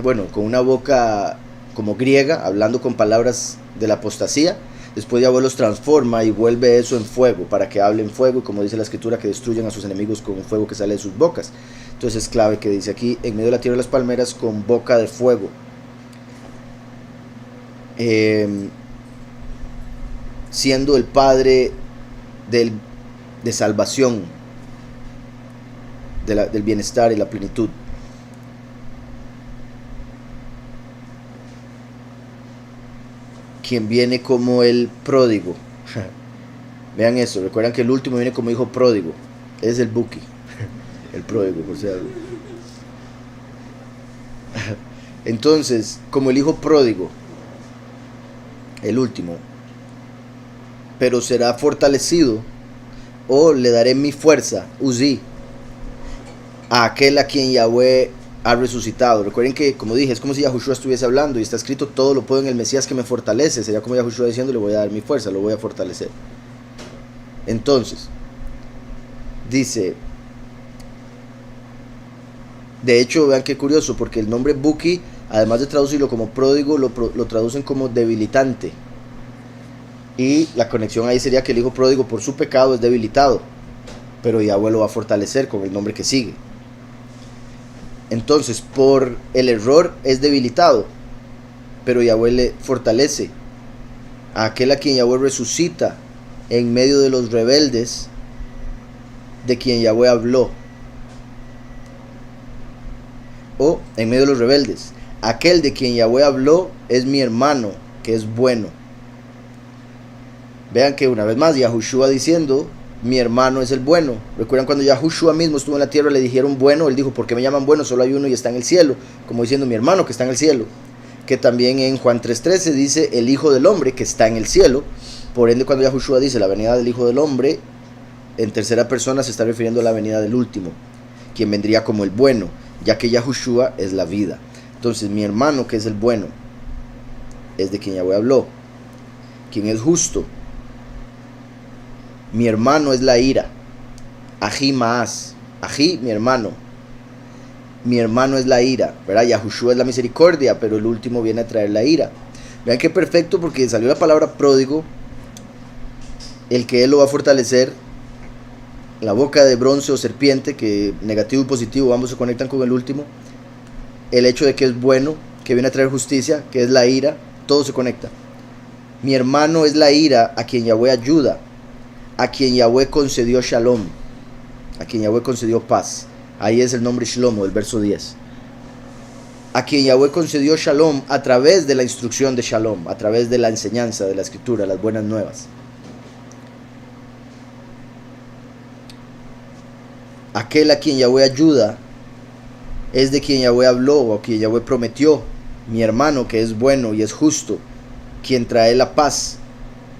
bueno, con una boca como griega, hablando con palabras de la apostasía, después Yahweh los transforma y vuelve eso en fuego, para que hablen fuego, y como dice la escritura, que destruyan a sus enemigos con un fuego que sale de sus bocas. Entonces es clave que dice aquí, en medio de la tierra de las palmeras con boca de fuego. Siendo el Padre de salvación, del bienestar y la plenitud. Quien viene como el pródigo. Vean eso, recuerdan que el último viene como hijo pródigo. Es el Buki. El pródigo, por si algo. Entonces, como el hijo pródigo, el último, pero será fortalecido, o le daré mi fuerza, Uzi, a aquel a quien Yahweh ha resucitado. Recuerden que, como dije, es como si Yahushua estuviese hablando, y está escrito, todo lo puedo en el Mesías que me fortalece. Sería como Yahushua diciendo, le voy a dar mi fuerza, lo voy a fortalecer. Entonces, dice, de hecho, vean qué curioso, porque el nombre Buki, además de traducirlo como pródigo, lo traducen como debilitante. Y la conexión ahí sería que el hijo pródigo por su pecado es debilitado, pero Yahweh lo va a fortalecer con el nombre que sigue. Entonces, por el error es debilitado, pero Yahweh le fortalece. A aquel a quien Yahweh resucita en medio de los rebeldes, de quien Yahweh habló. O en medio de los rebeldes, aquel de quien Yahweh habló es mi hermano, que es bueno. Vean que una vez más Yahushua diciendo, mi hermano es el bueno. Recuerdan cuando Yahushua mismo estuvo en la tierra, le dijeron bueno, él dijo, ¿por qué me llaman bueno? Solo hay uno y está en el cielo, como diciendo mi hermano que está en el cielo. Que también en Juan 3:13 dice el hijo del hombre que está en el cielo. Por ende, cuando Yahushua dice la venida del hijo del hombre, en tercera persona se está refiriendo a la venida del último, quien vendría como el bueno, ya que Yahushua es la vida. Entonces mi hermano, que es el bueno, es de quien Yahweh habló. Quien es justo, mi hermano es la ira. Ají Maas, Ají, mi hermano es la ira, ¿verdad? Yahushua es la misericordia, pero el último viene a traer la ira. Vean qué perfecto, porque salió la palabra pródigo, el que él lo va a fortalecer, la boca de bronce o serpiente, que negativo y positivo ambos se conectan con el último, el hecho de que es bueno, que viene a traer justicia, que es la ira, todo se conecta. Mi hermano es la ira, a quien Yahweh ayuda, a quien Yahweh concedió shalom, a quien Yahweh concedió paz. Ahí es el nombre Shlomo, el verso 10. A quien Yahweh concedió shalom a través de la instrucción de shalom, a través de la enseñanza de la escritura, las buenas nuevas. Aquel a quien Yahweh ayuda es de quien Yahweh habló o a quien Yahweh prometió. Mi hermano, que es bueno y es justo, quien trae la paz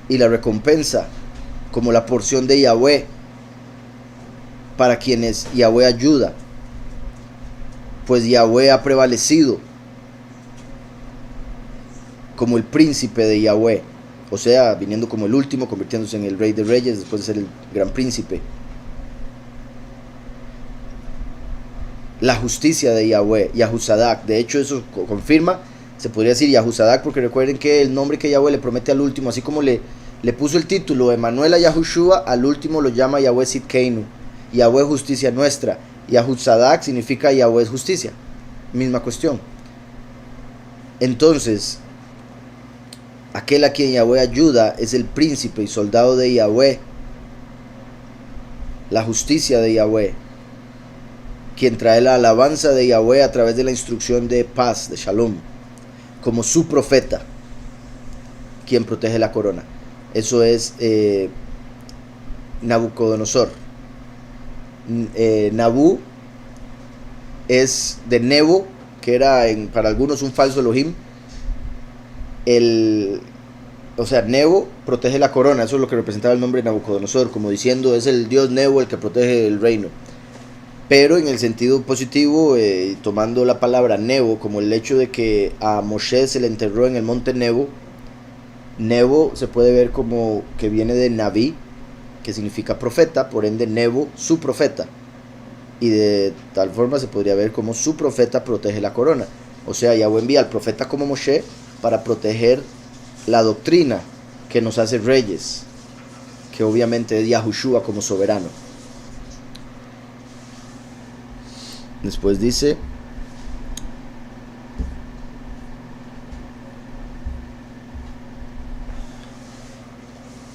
y la recompensa como la porción de Yahweh para quienes Yahweh ayuda, pues Yahweh ha prevalecido como el príncipe de Yahweh, o sea, viniendo como el último, convirtiéndose en el rey de reyes después de ser el gran príncipe. La justicia de Yahweh, Yahusadak, de hecho eso confirma, se podría decir Yahusadak, porque recuerden que el nombre que Yahweh le promete al último, así como le puso el título Emanuel a Yahushua, al último lo llama Yahweh Sidkeinu, Yahweh justicia nuestra. Yahusadak significa Yahweh es justicia, misma cuestión. Entonces, aquel a quien Yahweh ayuda es el príncipe y soldado de Yahweh, la justicia de Yahweh, quien trae la alabanza de Yahweh a través de la instrucción de paz, de shalom, como su profeta, quien protege la corona. Eso es Nabucodonosor. Nabú es de Nebo, que era para algunos un falso Elohim. O sea, Nebo protege la corona, eso es lo que representaba el nombre de Nabucodonosor, como diciendo es el dios Nebo el que protege el reino. Pero en el sentido positivo, tomando la palabra Nebo como el hecho de que a Moshe se le enterró en el monte Nebo. Nebo se puede ver como que viene de Naví, que significa profeta, por ende Nebo, su profeta. Y de tal forma se podría ver como su profeta protege la corona. O sea, Yahweh envía al profeta como Moshe para proteger la doctrina que nos hace reyes, que obviamente es Yahushua como soberano. Después dice: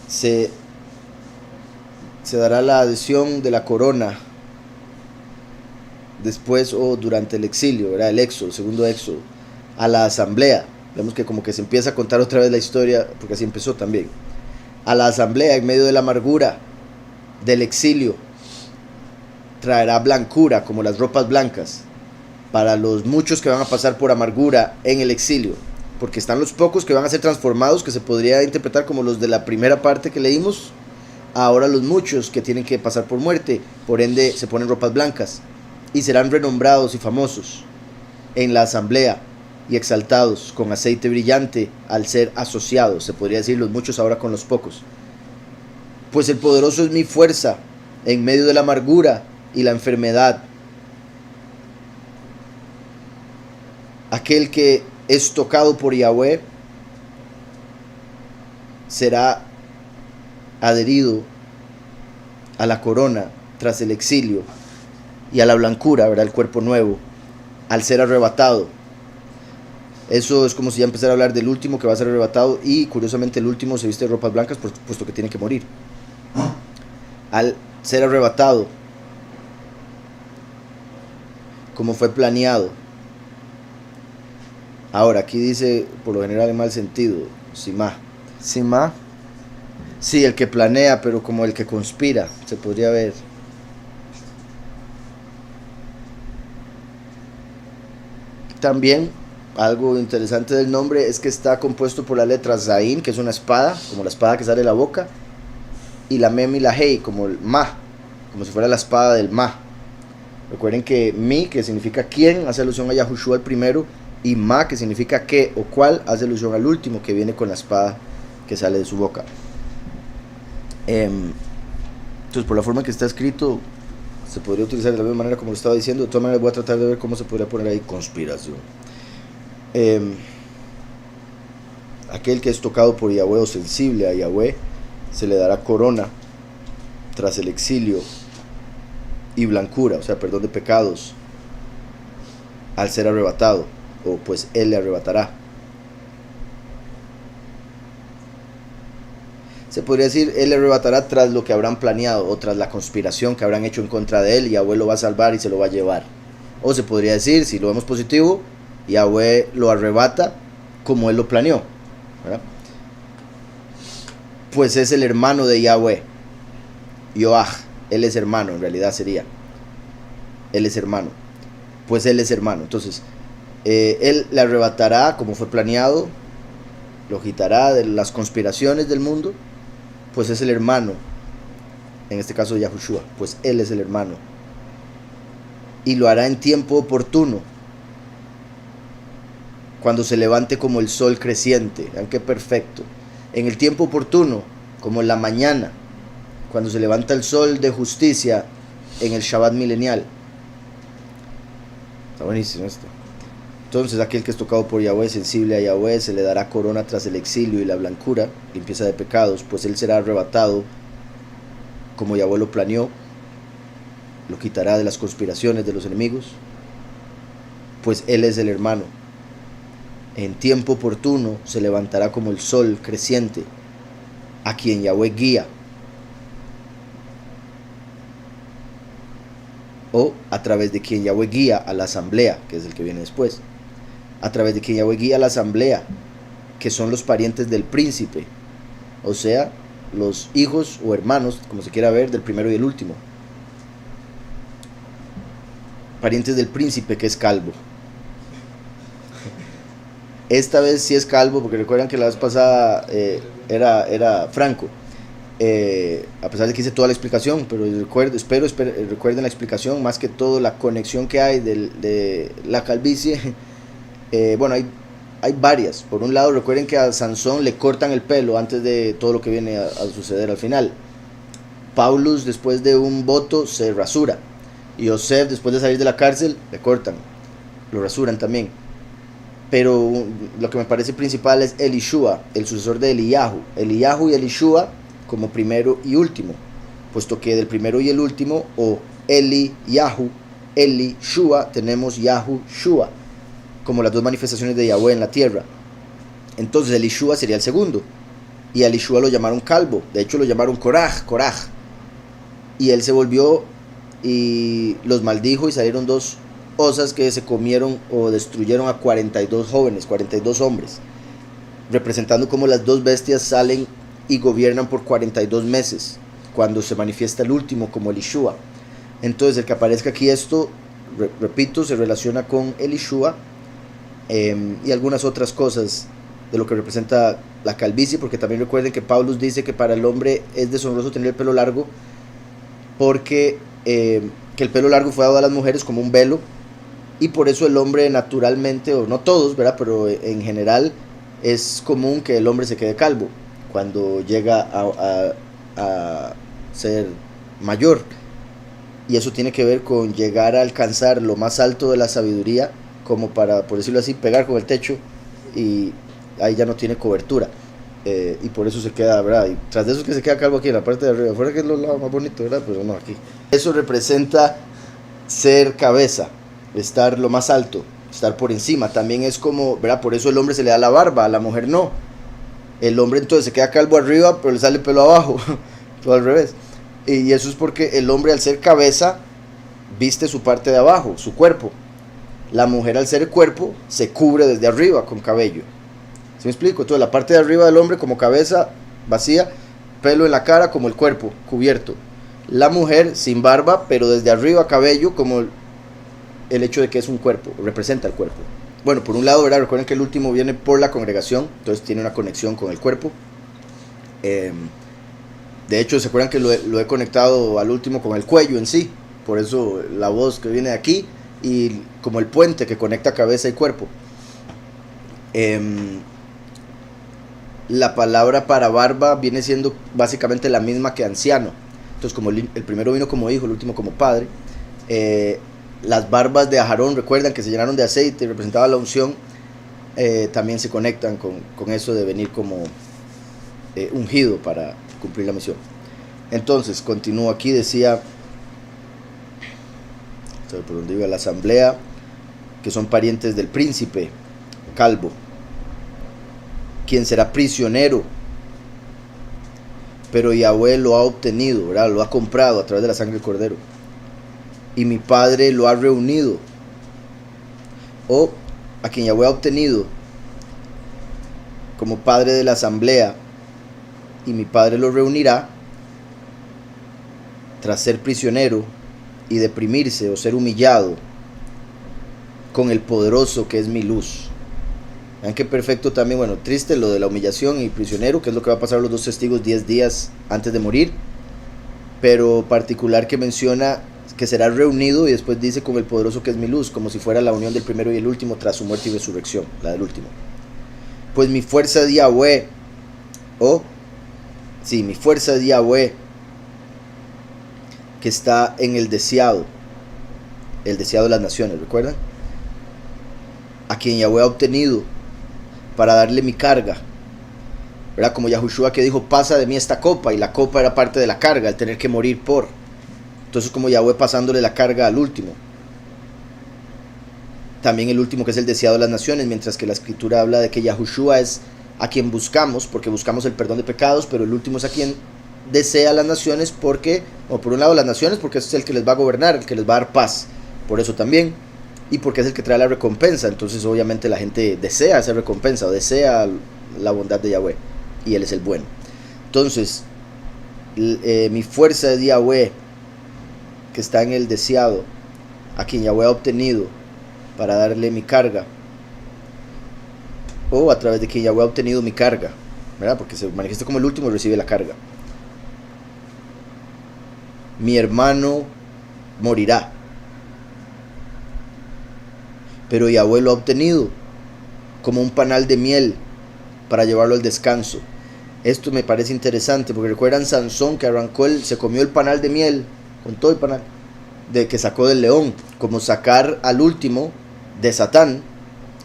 se dará la adhesión de la corona después o durante el exilio, ¿verdad? El éxodo, el segundo éxodo, a la asamblea. Vemos que como que se empieza a contar otra vez la historia, porque así empezó también. A la asamblea, en medio de la amargura del exilio, traerá blancura, como las ropas blancas, para los muchos que van a pasar por amargura en el exilio, porque están los pocos que van a ser transformados, que se podría interpretar como los de la primera parte que leímos. Ahora los muchos que tienen que pasar por muerte, por ende se ponen ropas blancas y serán renombrados y famosos en la asamblea y exaltados con aceite brillante al ser asociados, se podría decir los muchos ahora con los pocos. Pues el poderoso es mi fuerza en medio de la amargura y la enfermedad. Aquel que es tocado por Yahweh será adherido a la corona tras el exilio y a la blancura, ¿verdad? El cuerpo nuevo, al ser arrebatado. Eso es como si ya empezara a hablar del último que va a ser arrebatado, y curiosamente el último se viste de ropas blancas puesto que tiene que morir. Al ser arrebatado, como fue planeado. Ahora, aquí dice, por lo general en mal sentido, Simá. Simá, sí, el que planea, pero como el que conspira, se podría ver. También, algo interesante del nombre es que está compuesto por la letra Zain, que es una espada, como la espada que sale de la boca, y la mem y la hey, como el ma, como si fuera la espada del ma. Recuerden que mi, que significa quién, hace alusión a Yahushua el primero, y ma, que significa qué o cuál, hace alusión al último, que viene con la espada que sale de su boca. Entonces, por la forma que está escrito, se podría utilizar de la misma manera como lo estaba diciendo. De todas maneras, voy a tratar de ver cómo se podría poner ahí conspiración. Aquel que es tocado por Yahweh o sensible a Yahweh, se le dará corona tras el exilio y blancura, o sea, perdón de pecados, al ser arrebatado, o pues él le arrebatará. Se podría decir, él le arrebatará tras lo que habrán planeado, o tras la conspiración que habrán hecho en contra de él, y Yahweh lo va a salvar y se lo va a llevar. O se podría decir, si lo vemos positivo, Yahweh lo arrebata como él lo planeó, ¿verdad? Pues es el hermano de Yahweh, Yoaj, él es hermano, en realidad sería, él es hermano, pues él es hermano. Entonces, él le arrebatará como fue planeado, lo quitará de las conspiraciones del mundo, pues es el hermano, en este caso Yahushua, pues él es el hermano, y lo hará en tiempo oportuno, cuando se levante como el sol creciente. Vean qué perfecto, en el tiempo oportuno, como en la mañana, cuando se levanta el sol de justicia en el Shabbat milenial. Está buenísimo esto. Entonces aquel que es tocado por Yahweh, sensible a Yahweh, se le dará corona tras el exilio y la blancura, limpieza de pecados, pues él será arrebatado como Yahweh lo planeó, lo quitará de las conspiraciones de los enemigos, pues él es el hermano. En tiempo oportuno se levantará como el sol creciente, a quien Yahweh guía, o a través de quien Yahweh guía a la asamblea, que es el que viene después, a través de quien Yahweh guía a la asamblea, que son los parientes del príncipe, o sea, los hijos o hermanos, como se quiera ver, del primero y el último, parientes del príncipe que es calvo. Esta vez sí es calvo, porque recuerdan que la vez pasada era Franco. A pesar de que hice toda la explicación, pero recuerden la explicación, más que todo la conexión que hay de la calvicie. Bueno, hay varias. Por un lado, recuerden que a Sansón le cortan el pelo antes de todo lo que viene a suceder al final. Paulus, después de un voto, se rasura, y Yosef, después de salir de la cárcel, le cortan, lo rasuran también. Pero lo que me parece principal es Elishua, el sucesor de Eliyahu. Eliyahu y Elishua como primero y último, puesto que del primero y el último, o Eliyahu, Elishua, tenemos Yahushua, como las dos manifestaciones de Yahweh en la tierra. Entonces Elishua sería el segundo, y a Elishua lo llamaron calvo, de hecho lo llamaron Koraj, y él se volvió y los maldijo, y salieron dos osas que se comieron o destruyeron a 42 jóvenes, 42 hombres, representando como las dos bestias salen y gobiernan por 42 meses, cuando se manifiesta el último como Elishua. Entonces el que aparezca aquí, esto, repito, se relaciona con Elishua, y algunas otras cosas de lo que representa la calvicie, porque también recuerden que Pablo dice que para el hombre es deshonroso tener el pelo largo, porque que el pelo largo fue dado a las mujeres como un velo, y por eso el hombre naturalmente, o no todos, ¿verdad?, pero en general es común que el hombre se quede calvo cuando llega a ser mayor, y eso tiene que ver con llegar a alcanzar lo más alto de la sabiduría, como para, por decirlo así, pegar con el techo, y ahí ya no tiene cobertura, y por eso se queda, ¿verdad? Y tras de eso es que se queda calvo aquí en la parte de arriba, afuera, que es lo más bonito, ¿verdad? Pero no, aquí eso representa ser cabeza, estar lo más alto, estar por encima. También es como, ¿verdad? Por eso el hombre se le da la barba, a la mujer no. El hombre entonces se queda calvo arriba, pero le sale pelo abajo, todo al revés. Y eso es porque el hombre, al ser cabeza, viste su parte de abajo, su cuerpo. La mujer, al ser el cuerpo, se cubre desde arriba con cabello. ¿Sí me explico? Entonces la parte de arriba del hombre como cabeza vacía, pelo en la cara como el cuerpo cubierto. La mujer sin barba, pero desde arriba cabello, como el hecho de que es un cuerpo, representa el cuerpo. Bueno, por un lado, ¿verdad? Recuerden que el último viene por la congregación, entonces tiene una conexión con el cuerpo. De hecho, ¿se acuerdan que lo he conectado al último con el cuello en sí? Por eso la voz que viene de aquí y como el puente que conecta cabeza y cuerpo. Em, la palabra para barba viene siendo básicamente la misma que anciano. Entonces, como el primero vino como hijo, el último como padre, las barbas de Aarón, recuerdan que se llenaron de aceite y representaba la unción, también se conectan con eso de venir como ungido para cumplir la misión. Entonces, continúo aquí, decía, por donde iba la asamblea, que son parientes del príncipe calvo, quien será prisionero, pero Yahweh lo ha obtenido, ¿verdad? Lo ha comprado a través de la sangre del cordero, y mi padre lo ha reunido, o a quien Yahweh ha obtenido como padre de la asamblea, y mi padre lo reunirá tras ser prisionero y deprimirse o ser humillado con el poderoso que es mi luz. Vean qué perfecto también, bueno, triste lo de la humillación y prisionero, que es lo que va a pasar a los dos testigos 10 días antes de morir, pero particular que menciona que será reunido y después dice con el poderoso que es mi luz, como si fuera la unión del primero y el último tras su muerte y resurrección, la del último. Pues mi fuerza es Yahweh, mi fuerza es Yahweh, que está en el deseado de las naciones, ¿recuerdan? A quien Yahweh ha obtenido para darle mi carga, ¿verdad? Como Yahushua que dijo, pasa de mí esta copa, y la copa era parte de la carga, el tener que morir por. Entonces, como Yahweh pasándole la carga al último. También el último que es el deseado de las naciones, mientras que la escritura habla de que Yahushua es a quien buscamos, porque buscamos el perdón de pecados, pero el último es a quien desea las naciones, porque, o por un lado las naciones, porque es el que les va a gobernar, el que les va a dar paz, por eso también, y porque es el que trae la recompensa. Entonces obviamente la gente desea esa recompensa, o desea la bondad de Yahweh, y Él es el bueno. Entonces, mi fuerza es Yahweh, que está en el deseado, a quien Yahweh ha obtenido para darle mi carga, o a través de quien Yahweh ha obtenido mi carga, ¿verdad? Porque se manifiesta como el último y recibe la carga. Mi hermano morirá, pero Yahweh lo ha obtenido como un panal de miel para llevarlo al descanso. Esto me parece interesante, porque recuerdan Sansón, que arrancó se comió el panal de miel, con todo el panal de que sacó del león, como sacar al último de Satán.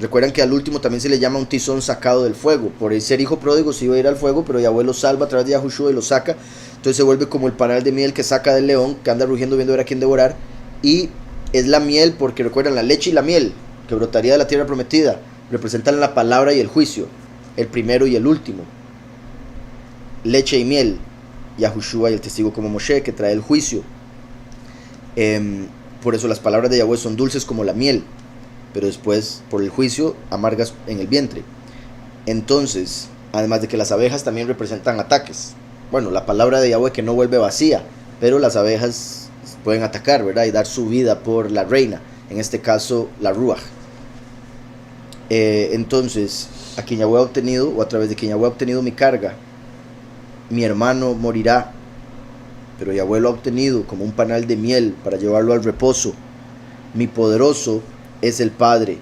Recuerdan que al último también se le llama un tizón sacado del fuego. Por ser hijo pródigo se iba a ir al fuego, pero Yahweh lo salva a través de Yahushua y lo saca. Entonces se vuelve como el panal de miel que saca del león, que anda rugiendo viendo a ver a quién devorar. Y es la miel, porque recuerdan, la leche y la miel que brotaría de la tierra prometida representan la palabra y el juicio, el primero y el último. Leche y miel, Yahushua y el testigo como Moshe, que trae el juicio. Por eso las palabras de Yahweh son dulces como la miel, pero después por el juicio amargas en el vientre. Entonces, además de que las abejas también representan ataques. Bueno, la palabra de Yahweh que no vuelve vacía, pero las abejas pueden atacar, ¿verdad? Y dar su vida por la reina, en este caso la Ruach. Entonces, a quien Yahweh ha obtenido, o a través de quien Yahweh ha obtenido mi carga, mi hermano morirá, pero Yahweh lo ha obtenido como un panal de miel para llevarlo al reposo. Mi poderoso es el Padre,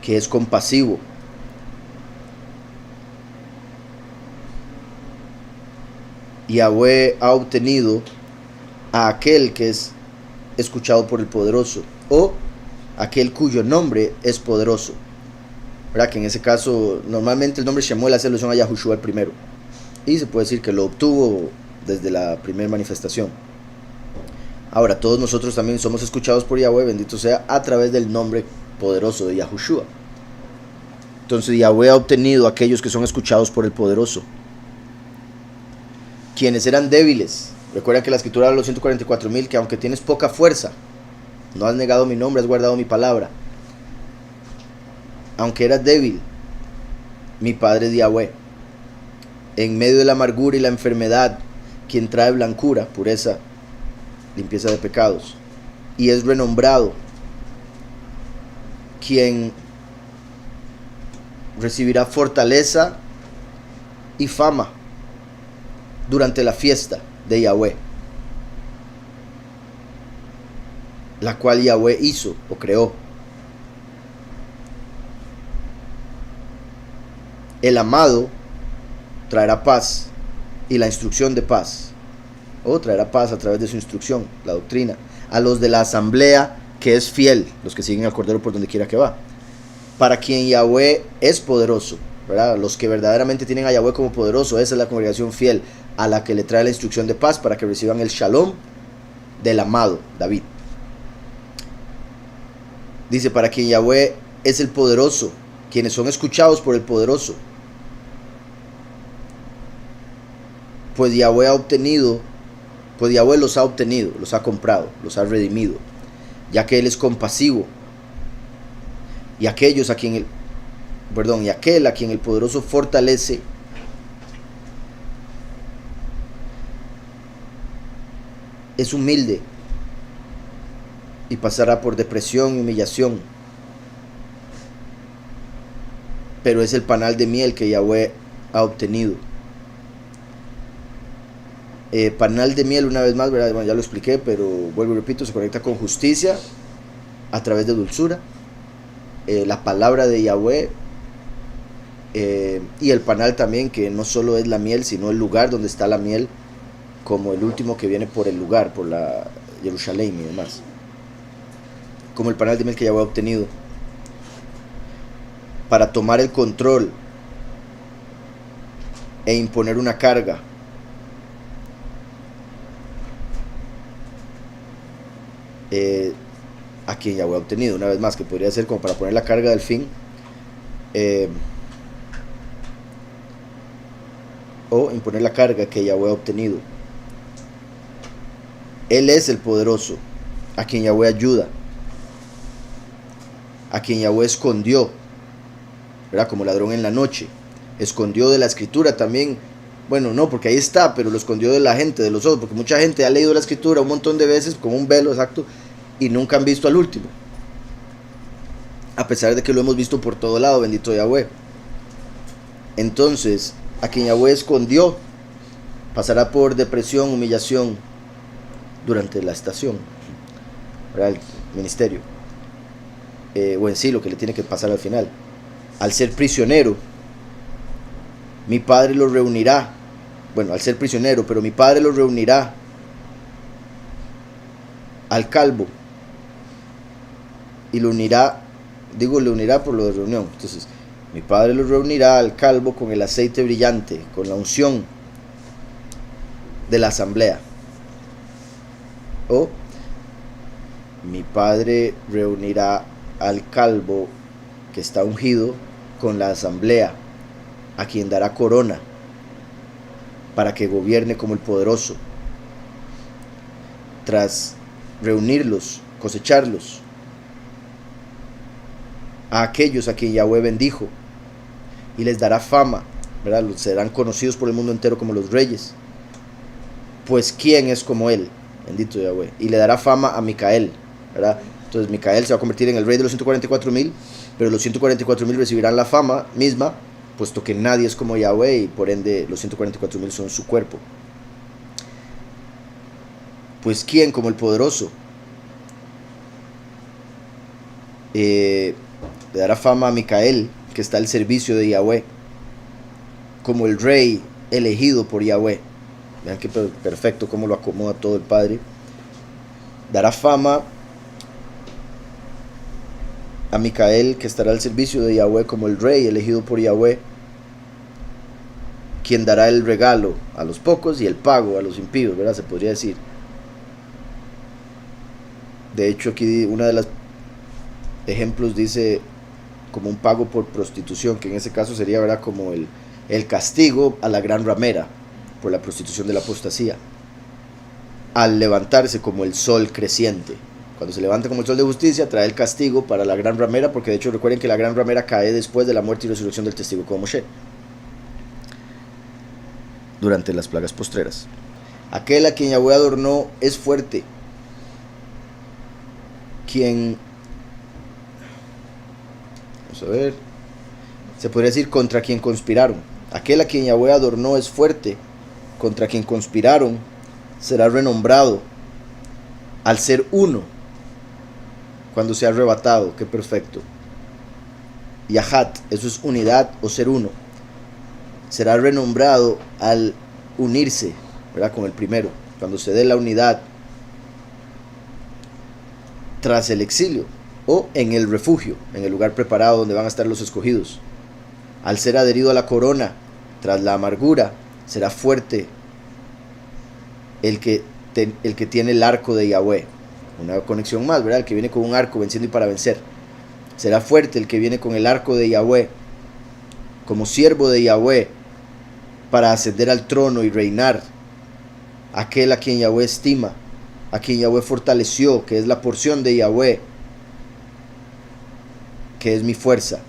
que es compasivo. Yahweh ha obtenido a aquel que es escuchado por el poderoso, o aquel cuyo nombre es poderoso, ¿verdad? Que en ese caso normalmente el nombre Shemuel hace alusión a Yahushua el primero, y se puede decir que lo obtuvo desde la primera manifestación. Ahora todos nosotros también somos escuchados por Yahweh, bendito sea, a través del nombre poderoso de Yahushua. Entonces Yahweh ha obtenido a aquellos que son escuchados por el poderoso, quienes eran débiles. Recuerdan que la escritura habla a los 144,000 que aunque tienes poca fuerza, no has negado mi nombre, has guardado mi palabra. Aunque eras débil, mi Padre es Yahweh. En medio de la amargura y la enfermedad, quien trae blancura, pureza, limpieza de pecados, y es renombrado, quien recibirá fortaleza y fama. durante la fiesta de Yahweh, la cual Yahweh hizo o creó. El amado traerá paz y la instrucción de paz, o traerá paz a través de su instrucción, la doctrina, a los de la asamblea que es fiel, los que siguen al Cordero por donde quiera que va, para quien Yahweh es poderoso, ¿verdad? Los que verdaderamente tienen a Yahweh como poderoso, esa es la congregación fiel, a la que le trae la instrucción de paz para que reciban el shalom del amado David. Dice, para quien Yahweh es el poderoso, quienes son escuchados por el poderoso, pues Yahweh los ha obtenido, los ha comprado, los ha redimido, ya que Él es compasivo, y aquel a quien el poderoso fortalece, es humilde y pasará por depresión y humillación, pero es el panal de miel que Yahweh ha obtenido. Panal de miel, una vez más, ¿verdad? Bueno, ya lo expliqué, pero vuelvo y repito, se conecta con justicia a través de dulzura, la palabra de Yahweh, y el panal también, que no solo es la miel, sino el lugar donde está la miel, como el último que viene por el lugar, por la Jerusalén y demás, como el panal de miel que Yahweh ha obtenido, para tomar el control e imponer una carga a quien Yahweh ha obtenido, una vez más, que podría ser como para poner la carga del fin, o imponer la carga que Yahweh ha obtenido. Él es el poderoso, a quien Yahweh ayuda, a quien Yahweh escondió, ¿verdad? Como ladrón en la noche, escondió de la escritura también. Bueno, no, porque ahí está, pero lo escondió de la gente, de los ojos, porque mucha gente ha leído la escritura un montón de veces, como un velo, exacto, y nunca han visto al último, a pesar de que lo hemos visto por todo lado, bendito Yahweh. Entonces, a quien Yahweh escondió, pasará por depresión, humillación durante la estación, ¿verdad? El ministerio, o en sí lo que le tiene que pasar al final. Al ser prisionero, mi padre lo reunirá. Bueno, al ser prisionero, pero mi padre lo reunirá al calvo y lo unirá, le unirá por lo de reunión. Entonces, mi padre lo reunirá al calvo con el aceite brillante, con la unción de la asamblea. O mi padre reunirá al calvo que está ungido con la asamblea, a quien dará corona para que gobierne como el poderoso. Tras reunirlos, cosecharlos, a aquellos a quien Yahweh bendijo, y les dará fama, ¿verdad? Serán conocidos por el mundo entero como los reyes, pues ¿quién es como él? Bendito Yahweh. Y le dará fama a Micael, ¿verdad? Entonces Micael se va a convertir en el rey de los 144,000, pero los 144,000 recibirán la fama misma, puesto que nadie es como Yahweh, y por ende los 144,000 son su cuerpo. Pues ¿quién como el poderoso? Le dará fama a Micael, que está al servicio de Yahweh, como el rey elegido por Yahweh. Vean qué perfecto cómo lo acomoda todo el Padre. Dará fama a Micael, que estará al servicio de Yahweh, como el rey elegido por Yahweh, quien dará el regalo a los pocos y el pago a los impíos, ¿verdad? Se podría decir. De hecho, aquí una de las ejemplos dice como un pago por prostitución, que en ese caso sería, ¿verdad?, como el castigo a la gran ramera por la prostitución de la apostasía, al levantarse como el sol creciente. Cuando se levanta como el sol de justicia, trae el castigo para la gran ramera, porque de hecho recuerden que la gran ramera cae después de la muerte y resurrección del testigo como Moshe, durante las plagas postreras. Aquel a quien Yahweh adornó es fuerte, vamos a ver, se podría decir contra quien conspiraron. Aquel a quien Yahweh adornó es fuerte, contra quien conspiraron será renombrado al ser uno cuando sea arrebatado. Qué perfecto. Yahat, eso es unidad o ser uno. Será renombrado al unirse, ¿verdad?, con el primero, cuando se dé la unidad tras el exilio o en el refugio, en el lugar preparado donde van a estar los escogidos. Al ser adherido a la corona tras la amargura, será fuerte el que tiene el arco de Yahweh. Una conexión más, ¿verdad? El que viene con un arco venciendo y para vencer. Será fuerte el que viene con el arco de Yahweh, como siervo de Yahweh, para ascender al trono y reinar. Aquel a quien Yahweh estima, a quien Yahweh fortaleció, que es la porción de Yahweh, que es mi fuerza.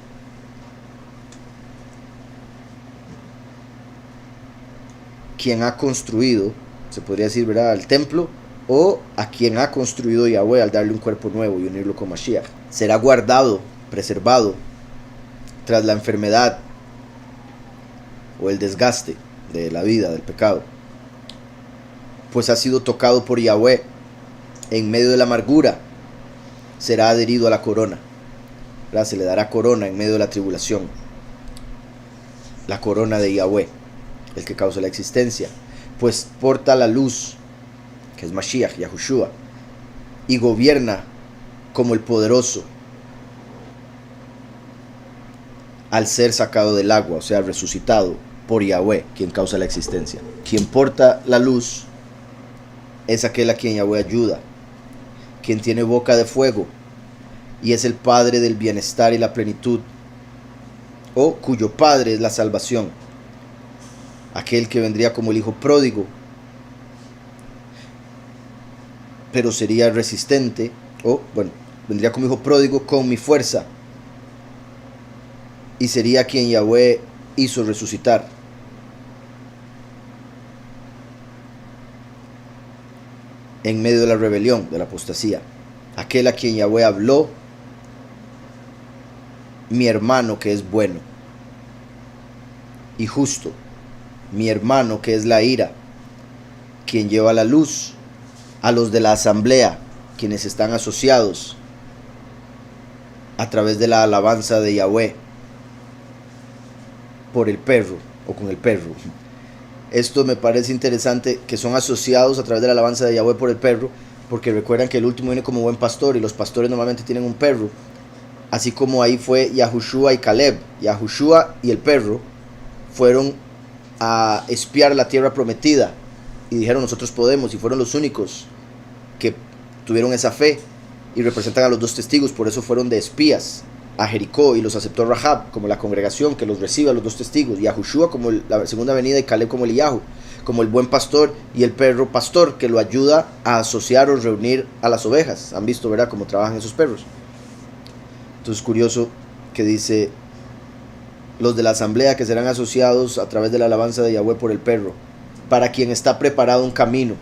Quien ha construido, se podría decir, ¿verdad?, el templo, o a quien ha construido Yahweh al darle un cuerpo nuevo y unirlo con Mashiach. Será guardado, preservado, tras la enfermedad o el desgaste de la vida, del pecado, pues ha sido tocado por Yahweh. En medio de la amargura será adherido a la corona, ¿verdad? Se le dará corona en medio de la tribulación, la corona de Yahweh, el que causa la existencia, pues porta la luz, que es Mashiach, Yahushua, y gobierna como el poderoso al ser sacado del agua, o sea, resucitado por Yahweh, quien causa la existencia. Quien porta la luz es aquel a quien Yahweh ayuda, quien tiene boca de fuego y es el padre del bienestar y la plenitud, o cuyo padre es la salvación. Aquel que vendría como el hijo pródigo, pero sería resistente, o bueno, vendría como hijo pródigo con mi fuerza, y sería quien Yahweh hizo resucitar. En medio de la rebelión, de la apostasía, aquel a quien Yahweh habló, mi hermano que es bueno y justo, mi hermano que es la ira, quien lleva la luz a los de la asamblea, quienes están asociados a través de la alabanza de Yahweh por el perro o con el perro. Esto me parece interesante, que son asociados a través de la alabanza de Yahweh por el perro, porque recuerdan que el último viene como buen pastor y los pastores normalmente tienen un perro, así como ahí fue Yahushua y Caleb. Yahushua y el perro fueron a espiar la tierra prometida y dijeron nosotros podemos, y fueron los únicos que tuvieron esa fe y representan a los dos testigos. Por eso fueron de espías a Jericó y los aceptó Rahab como la congregación que los recibe a los dos testigos, Yahushua como la segunda venida y Caleb como Eliyahu, como el buen pastor, y el perro pastor que lo ayuda a asociar o reunir a las ovejas. Han visto, ¿verdad?, cómo trabajan esos perros. Entonces, curioso que dice los de la asamblea que serán asociados a través de la alabanza de Yahweh por el perro, para quien está preparado un camino,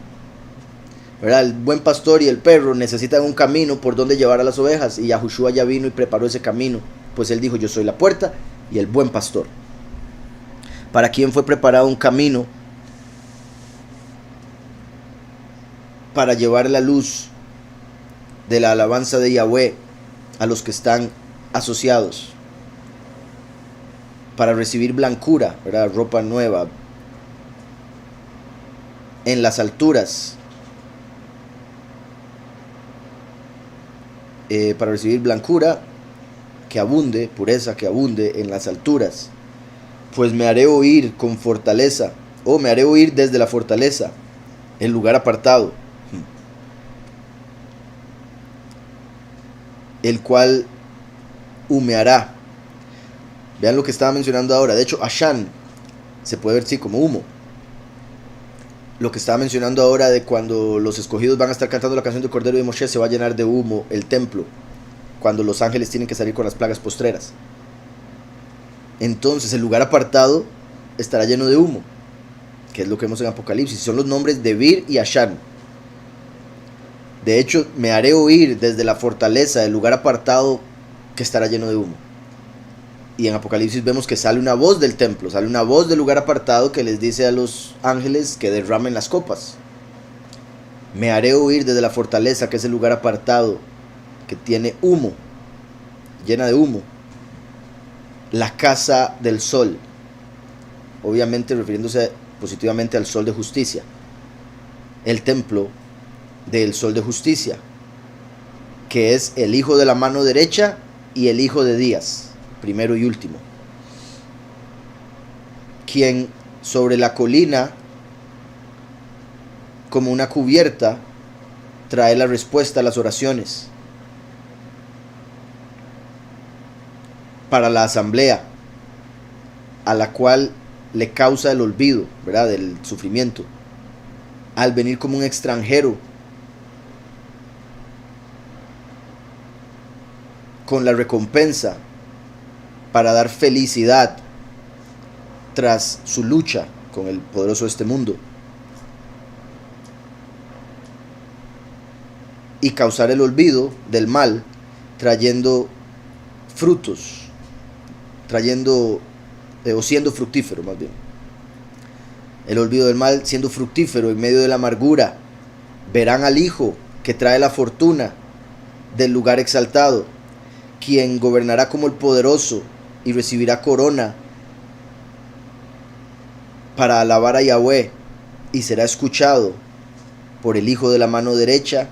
¿verdad? El buen pastor y el perro necesitan un camino por donde llevar a las ovejas, y Yahushua ya vino y preparó ese camino, pues él dijo: yo soy la puerta y el buen pastor. Para quien fue preparado un camino para llevar la luz de la alabanza de Yahweh a los que están asociados, para recibir blancura, ¿verdad?, ropa nueva en las alturas, para recibir blancura que abunde, pureza que abunde en las alturas. Pues me haré oír con fortaleza, o me haré oír desde la fortaleza, el lugar apartado, el cual humeará. Vean lo que estaba mencionando ahora. De hecho, Ashan se puede ver, sí, como humo. Lo que estaba mencionando ahora de cuando los escogidos van a estar cantando la canción del Cordero de Moshe, se va a llenar de humo el templo, cuando los ángeles tienen que salir con las plagas postreras. Entonces el lugar apartado estará lleno de humo, que es lo que vemos en Apocalipsis. Son los nombres de Vir y Ashan. De hecho, me haré oír desde la fortaleza, el lugar apartado que estará lleno de humo. Y en Apocalipsis vemos que sale una voz del templo, sale una voz del lugar apartado que les dice a los ángeles que derramen las copas. Me haré oír desde la fortaleza, que es el lugar apartado, que tiene humo, llena de humo, la casa del sol, obviamente refiriéndose positivamente al sol de justicia, el templo del sol de justicia, que es el hijo de la mano derecha y el hijo de Días, primero y último, quien sobre la colina, como una cubierta, trae la respuesta a las oraciones para la asamblea, a la cual le causa el olvido, ¿verdad?, del sufrimiento, al venir como un extranjero, con la recompensa para dar felicidad tras su lucha con el poderoso de este mundo, y causar el olvido del mal, trayendo frutos, o siendo fructífero más bien. El olvido del mal siendo fructífero en medio de la amargura. Verán al Hijo que trae la fortuna del lugar exaltado, quien gobernará como el poderoso y recibirá corona para alabar a Yahweh, y será escuchado por el Hijo de la mano derecha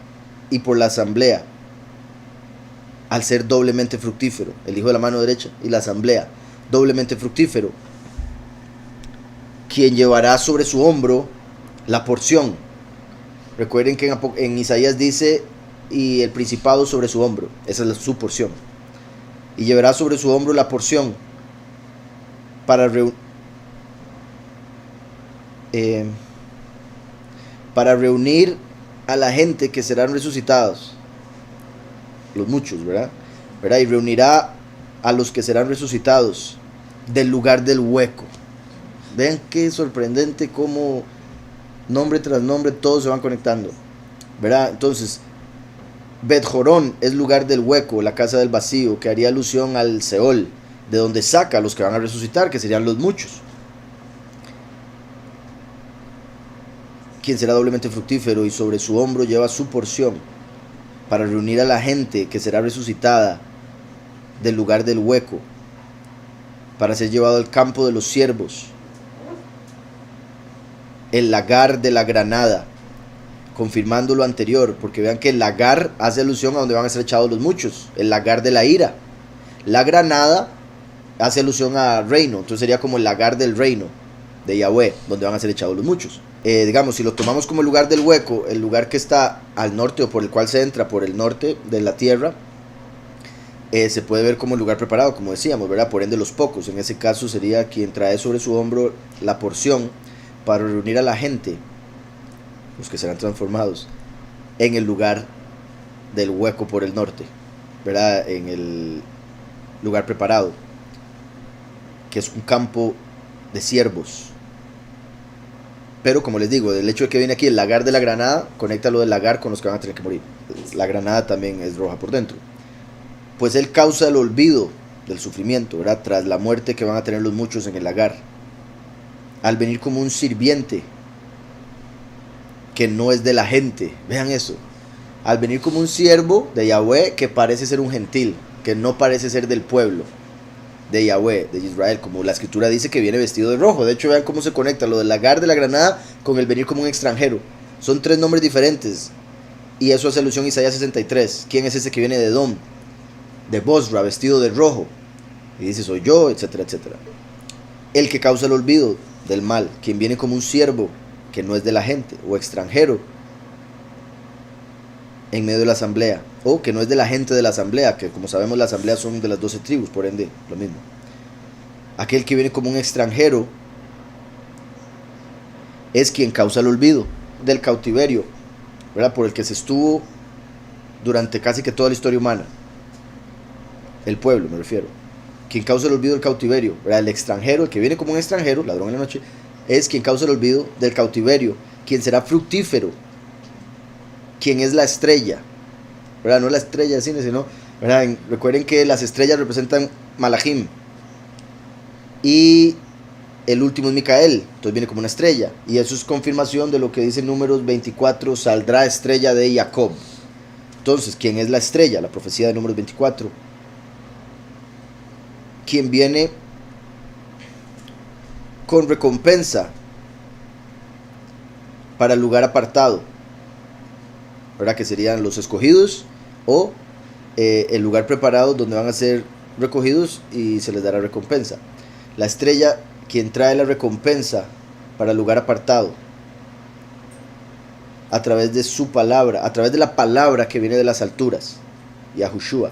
y por la asamblea, al ser doblemente fructífero. El Hijo de la mano derecha y la asamblea, doblemente fructífero, quien llevará sobre su hombro la porción. Recuerden que en Isaías dice, y el principado sobre su hombro, esa es su porción, y llevará sobre su hombro la porción para reunir a la gente que serán resucitados, los muchos, ¿verdad? Y reunirá a los que serán resucitados del lugar del hueco. Vean qué sorprendente cómo nombre tras nombre todos se van conectando, ¿verdad? Entonces, Bet Jorón es lugar del hueco, la casa del vacío, que haría alusión al Seol, de donde saca a los que van a resucitar, que serían los muchos. Quien será doblemente fructífero y sobre su hombro lleva su porción para reunir a la gente que será resucitada del lugar del hueco, para ser llevado al campo de los siervos, el lagar de la granada, confirmando lo anterior, porque vean que el lagar hace alusión a donde van a ser echados los muchos, el lagar de la ira. La granada hace alusión a reino, entonces sería como el lagar del reino de Yahweh, donde van a ser echados los muchos. Digamos, si lo tomamos como el lugar del hueco, el lugar que está al norte, o por el cual se entra por el norte de la tierra, se puede ver como el lugar preparado, como decíamos, ¿verdad? Por ende los pocos, en ese caso sería quien trae sobre su hombro la porción para reunir a la gente, los que serán transformados, en el lugar del hueco por el norte, ¿verdad? En el lugar preparado, que es un campo de siervos. Pero como les digo, el hecho de que viene aquí el lagar de la granada, conecta lo del lagar con los que van a tener que morir. La granada también es roja por dentro. Pues él causa el olvido del sufrimiento, ¿verdad? Tras la muerte que van a tener los muchos en el lagar, al venir como un sirviente que no es de la gente. Vean eso. Al venir como un siervo de Yahweh que parece ser un gentil, que no parece ser del pueblo de Yahweh, de Israel, como la escritura dice que viene vestido de rojo. De hecho, vean cómo se conecta lo del lagar de la granada con el venir como un extranjero. Son tres nombres diferentes, y eso hace alusión a Isaías 63. ¿Quién es ese que viene de Edom? De Bosra, vestido de rojo. Y dice, soy yo, etcétera, etcétera. El que causa el olvido del mal, quien viene como un siervo que no es de la gente, o extranjero en medio de la asamblea, o que no es de la gente de la asamblea, que como sabemos la asamblea son de las 12 tribus, por ende lo mismo. Aquel que viene como un extranjero es quien causa el olvido del cautiverio, ¿verdad? Por el que se estuvo durante casi que toda la historia humana, el pueblo me refiero. Quien causa el olvido del cautiverio, ¿verdad? El extranjero, el que viene como un extranjero, ladrón en la noche, es quien causa el olvido del cautiverio, quien será fructífero, quien es la estrella, ¿verdad? No la estrella de cine, sino, ¿verdad? Recuerden que las estrellas representan Malachim, y el último es Micael, entonces viene como una estrella, y eso es confirmación de lo que dice Números 24, saldrá estrella de Jacob. Entonces, ¿quién es la estrella? La profecía de Números 24. Quien viene con recompensa para el lugar apartado, ¿verdad? Que serían los escogidos o el lugar preparado donde van a ser recogidos y se les dará recompensa. La estrella, quien trae la recompensa para el lugar apartado, a través de su palabra, a través de la palabra que viene de las alturas, Yahushua,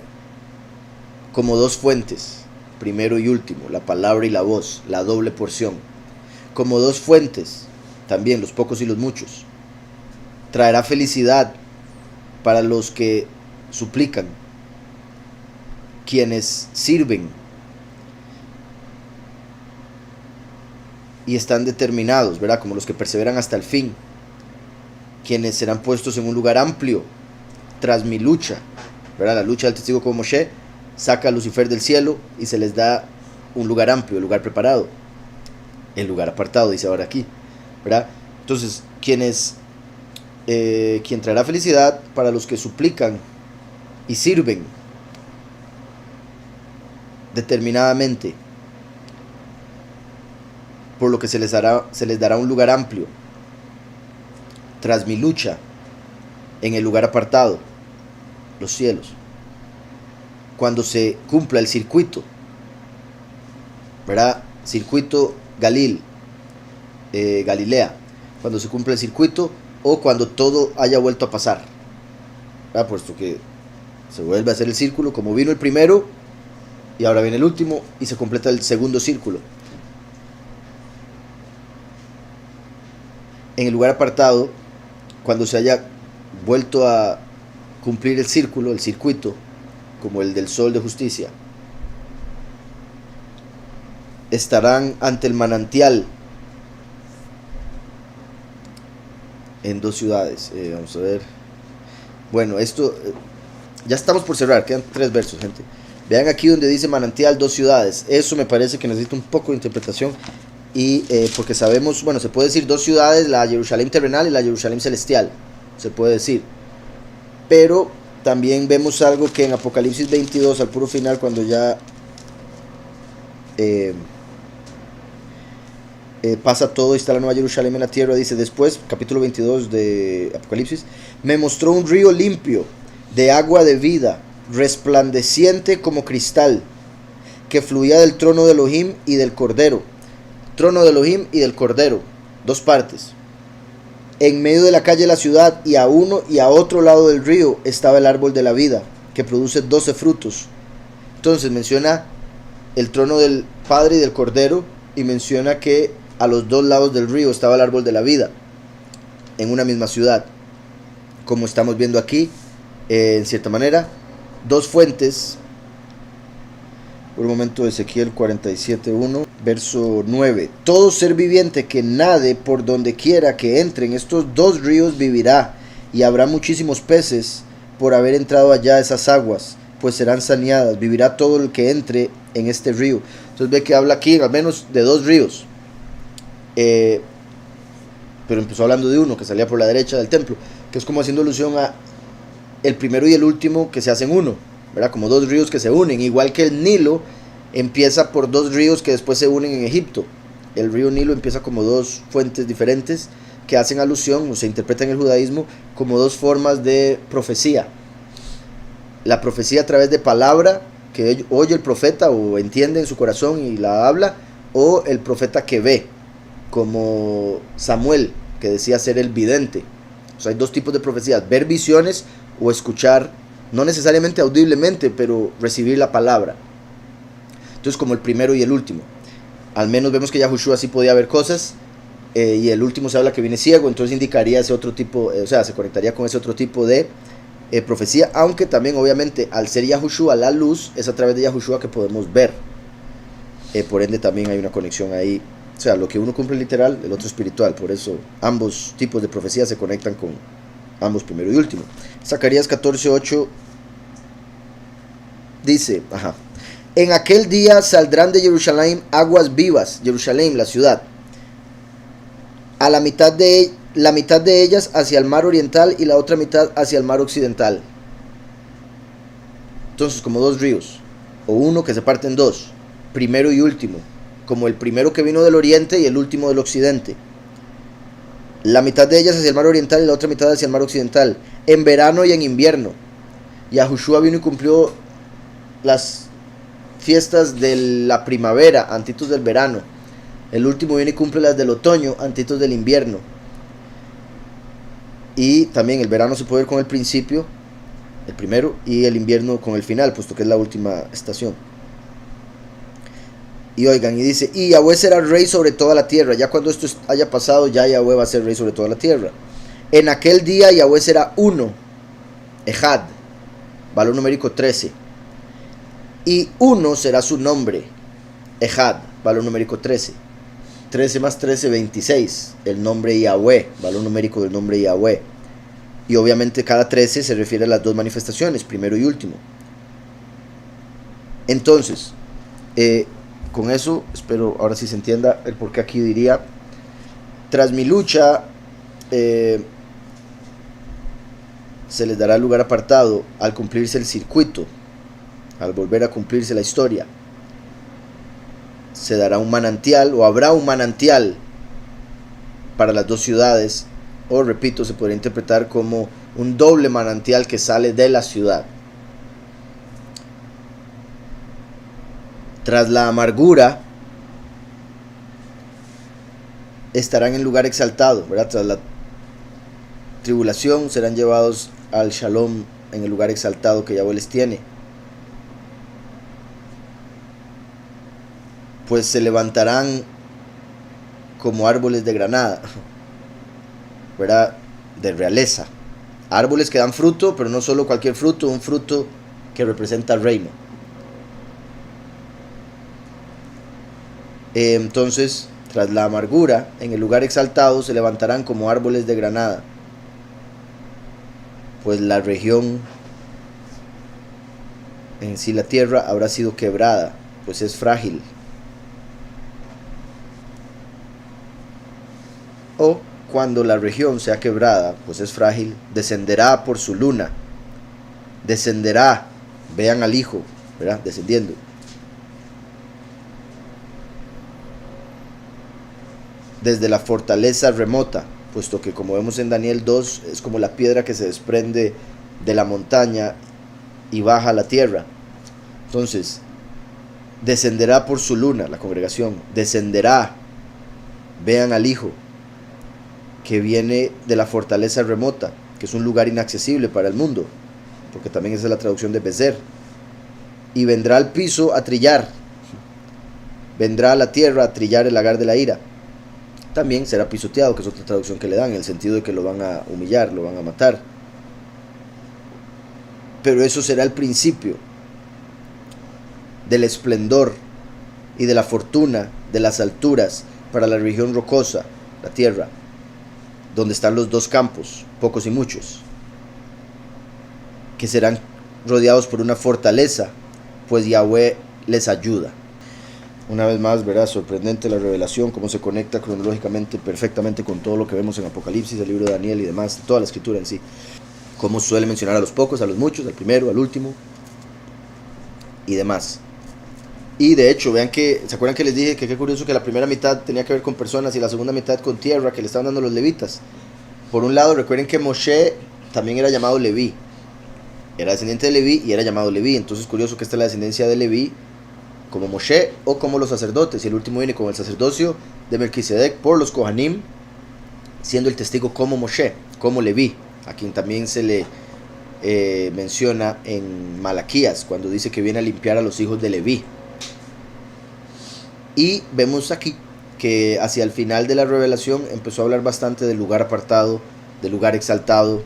como dos fuentes, primero y último, la palabra y la voz, la doble porción, como dos fuentes, también los pocos y los muchos, traerá felicidad para los que suplican, quienes sirven y están determinados, ¿verdad? Como los que perseveran hasta el fin, quienes serán puestos en un lugar amplio tras mi lucha, ¿verdad? La lucha del testigo como Moshe saca a Lucifer del cielo y se les da un lugar amplio, el lugar preparado, el lugar apartado, dice ahora aquí, ¿verdad? Entonces, quien traerá felicidad para los que suplican y sirven determinadamente, por lo que se les dará un lugar amplio tras mi lucha en el lugar apartado, los cielos, cuando se cumpla el circuito, ¿verdad? Circuito Galilea, cuando se cumpla el circuito o cuando todo haya vuelto a pasar, ¿verdad? Puesto que se vuelve a hacer el círculo, como vino el primero y ahora viene el último y se completa el segundo círculo. En el lugar apartado, cuando se haya vuelto a cumplir el círculo, el circuito, como el del sol de justicia, estarán ante el manantial en dos ciudades. Vamos a ver. Bueno, esto ya estamos por cerrar, quedan 3 versos, gente. Vean aquí donde dice manantial, 2 ciudades. Eso me parece que necesita un poco de interpretación. Y porque sabemos, bueno, se puede decir 2 ciudades, la Jerusalén terrenal y la Jerusalén celestial, se puede decir, pero también vemos algo que en Apocalipsis 22, al puro final, cuando ya pasa todo y está la nueva Jerusalén en la tierra, dice después, capítulo 22 de Apocalipsis, me mostró un río limpio de agua de vida, resplandeciente como cristal, que fluía del trono de Elohim y del Cordero. Trono de Elohim y del Cordero, 2 partes. En medio de la calle de la ciudad y a uno y a otro lado del río estaba el árbol de la vida, que produce 12 frutos. Entonces menciona el trono del Padre y del Cordero, y menciona que a los 2 lados del río estaba el árbol de la vida, en una misma ciudad, como estamos viendo aquí, en cierta manera, 2 fuentes. Por un momento, Ezequiel 47:1, verso 9. Todo ser viviente que nade por donde quiera que entre en estos 2 ríos vivirá, y habrá muchísimos peces por haber entrado allá esas aguas, pues serán saneadas. Vivirá todo el que entre en este río. Entonces ve que habla aquí al menos de 2 ríos. Pero empezó hablando de uno que salía por la derecha del templo, que es como haciendo alusión a el primero y el último que se hacen uno, ¿verdad? Como 2 ríos que se unen, igual que el Nilo empieza por 2 ríos que después se unen en Egipto. El río Nilo empieza como 2 fuentes diferentes que hacen alusión, o se interpreta en el judaísmo, como 2 formas de profecía. La profecía a través de palabra, que oye el profeta o entiende en su corazón y la habla, o el profeta que ve, como Samuel, que decía ser el vidente. O sea, hay 2 tipos de profecías: ver visiones o escuchar, no necesariamente audiblemente, pero recibir la palabra. Entonces, como el primero y el último. Al menos vemos que Yahushua sí podía ver cosas, y el último se habla que viene ciego, entonces indicaría ese otro tipo, o sea, se conectaría con ese otro tipo de profecía, aunque también obviamente al ser Yahushua la luz, es a través de Yahushua que podemos ver. Por ende también hay una conexión ahí, o sea, lo que uno cumple literal, el otro espiritual. Por eso ambos tipos de profecía se conectan con ambos, primero y último. Zacarías 14:8 dice, En aquel día saldrán de Jerusalén aguas vivas, Jerusalén, la ciudad, a la mitad de ellas hacia el mar oriental y la otra mitad hacia el mar occidental. Entonces, como dos ríos, o uno que se parte en dos, primero y último, como el primero que vino del oriente y el último del occidente. La mitad de ellas hacia el mar oriental y la otra mitad hacia el mar occidental, en verano y en invierno. Yahushua vino y cumplió las fiestas de la primavera, antitos del verano. El último viene y cumple las del otoño, antitos del invierno. Y también el verano se puede ver con el principio, el primero, y el invierno con el final, puesto que es la última estación. Y oigan, y dice, y Yahweh será rey sobre toda la tierra. Ya cuando esto haya pasado, ya Yahweh va a ser rey sobre toda la tierra. En aquel día Yahweh será uno, Ejad, valor numérico 13. Y uno será su nombre, Ejad, valor numérico 13. 13 más 13, 26. El nombre Yahweh, valor numérico del nombre Yahweh. Y obviamente cada 13 se refiere a las dos manifestaciones, primero y último. Entonces, con eso, espero ahora sí se entienda el por qué aquí diría, tras mi lucha, se les dará lugar apartado al cumplirse el circuito, al volver a cumplirse la historia. Se dará un manantial, o habrá un manantial para las dos ciudades, o repito, se podría interpretar como un doble manantial que sale de la ciudad. Tras la amargura estarán en lugar exaltado, ¿verdad? Tras la tribulación serán llevados al Shalom, en el lugar exaltado que Yahweh les tiene. Pues se levantarán como árboles de granada, ¿verdad? De realeza. Árboles que dan fruto, pero no solo cualquier fruto, un fruto que representa el reino. Entonces, tras la amargura, en el lugar exaltado se levantarán como árboles de granada. Pues la región, en sí la tierra, habrá sido quebrada, pues es frágil. O cuando la región sea quebrada, pues es frágil, descenderá por su luna. Descenderá, vean al Hijo, ¿verdad? Descendiendo. Desde la fortaleza remota, puesto que como vemos en Daniel 2, es como la piedra que se desprende de la montaña y baja a la tierra. Entonces, descenderá por su luna, la congregación, descenderá, vean al Hijo, que viene de la fortaleza remota, que es un lugar inaccesible para el mundo, porque también esa es la traducción de Bezer, y vendrá al piso a trillar, vendrá a la tierra a trillar el lagar de la ira. También será pisoteado, que es otra traducción que le dan, en el sentido de que lo van a humillar, lo van a matar. Pero eso será el principio del esplendor y de la fortuna de las alturas para la región rocosa, la tierra, donde están los dos campos, pocos y muchos, que serán rodeados por una fortaleza, pues Yahweh les ayuda. Una vez más, verá, sorprendente la revelación, cómo se conecta cronológicamente perfectamente con todo lo que vemos en Apocalipsis, el libro de Daniel y demás, toda la escritura en sí. Cómo suele mencionar a los pocos, a los muchos, al primero, al último y demás. Y de hecho, vean que, ¿se acuerdan que les dije que qué curioso que la primera mitad tenía que ver con personas y la segunda mitad con tierra que le estaban dando los levitas? Por un lado, recuerden que Moshe también era llamado Leví, era descendiente de Leví y era llamado Leví. Entonces, curioso que esta es la descendencia de Leví, como Moshe o como los sacerdotes, y el último viene con el sacerdocio de Melquisedec por los Kohanim, siendo el testigo como Moshe, como Leví, a quien también se le menciona en Malaquías, cuando dice que viene a limpiar a los hijos de Leví. Y vemos aquí que hacia el final de la revelación empezó a hablar bastante del lugar apartado, del lugar exaltado.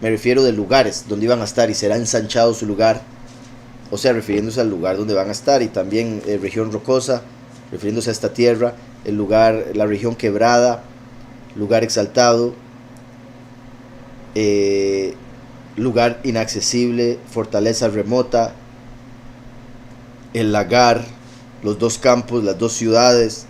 Me refiero de lugares donde iban a estar y será ensanchado su lugar, o sea, refiriéndose al lugar donde van a estar, y también región rocosa, refiriéndose a esta tierra, el lugar, la región quebrada, lugar exaltado, lugar inaccesible, fortaleza remota, el lagar, los dos campos, las dos ciudades,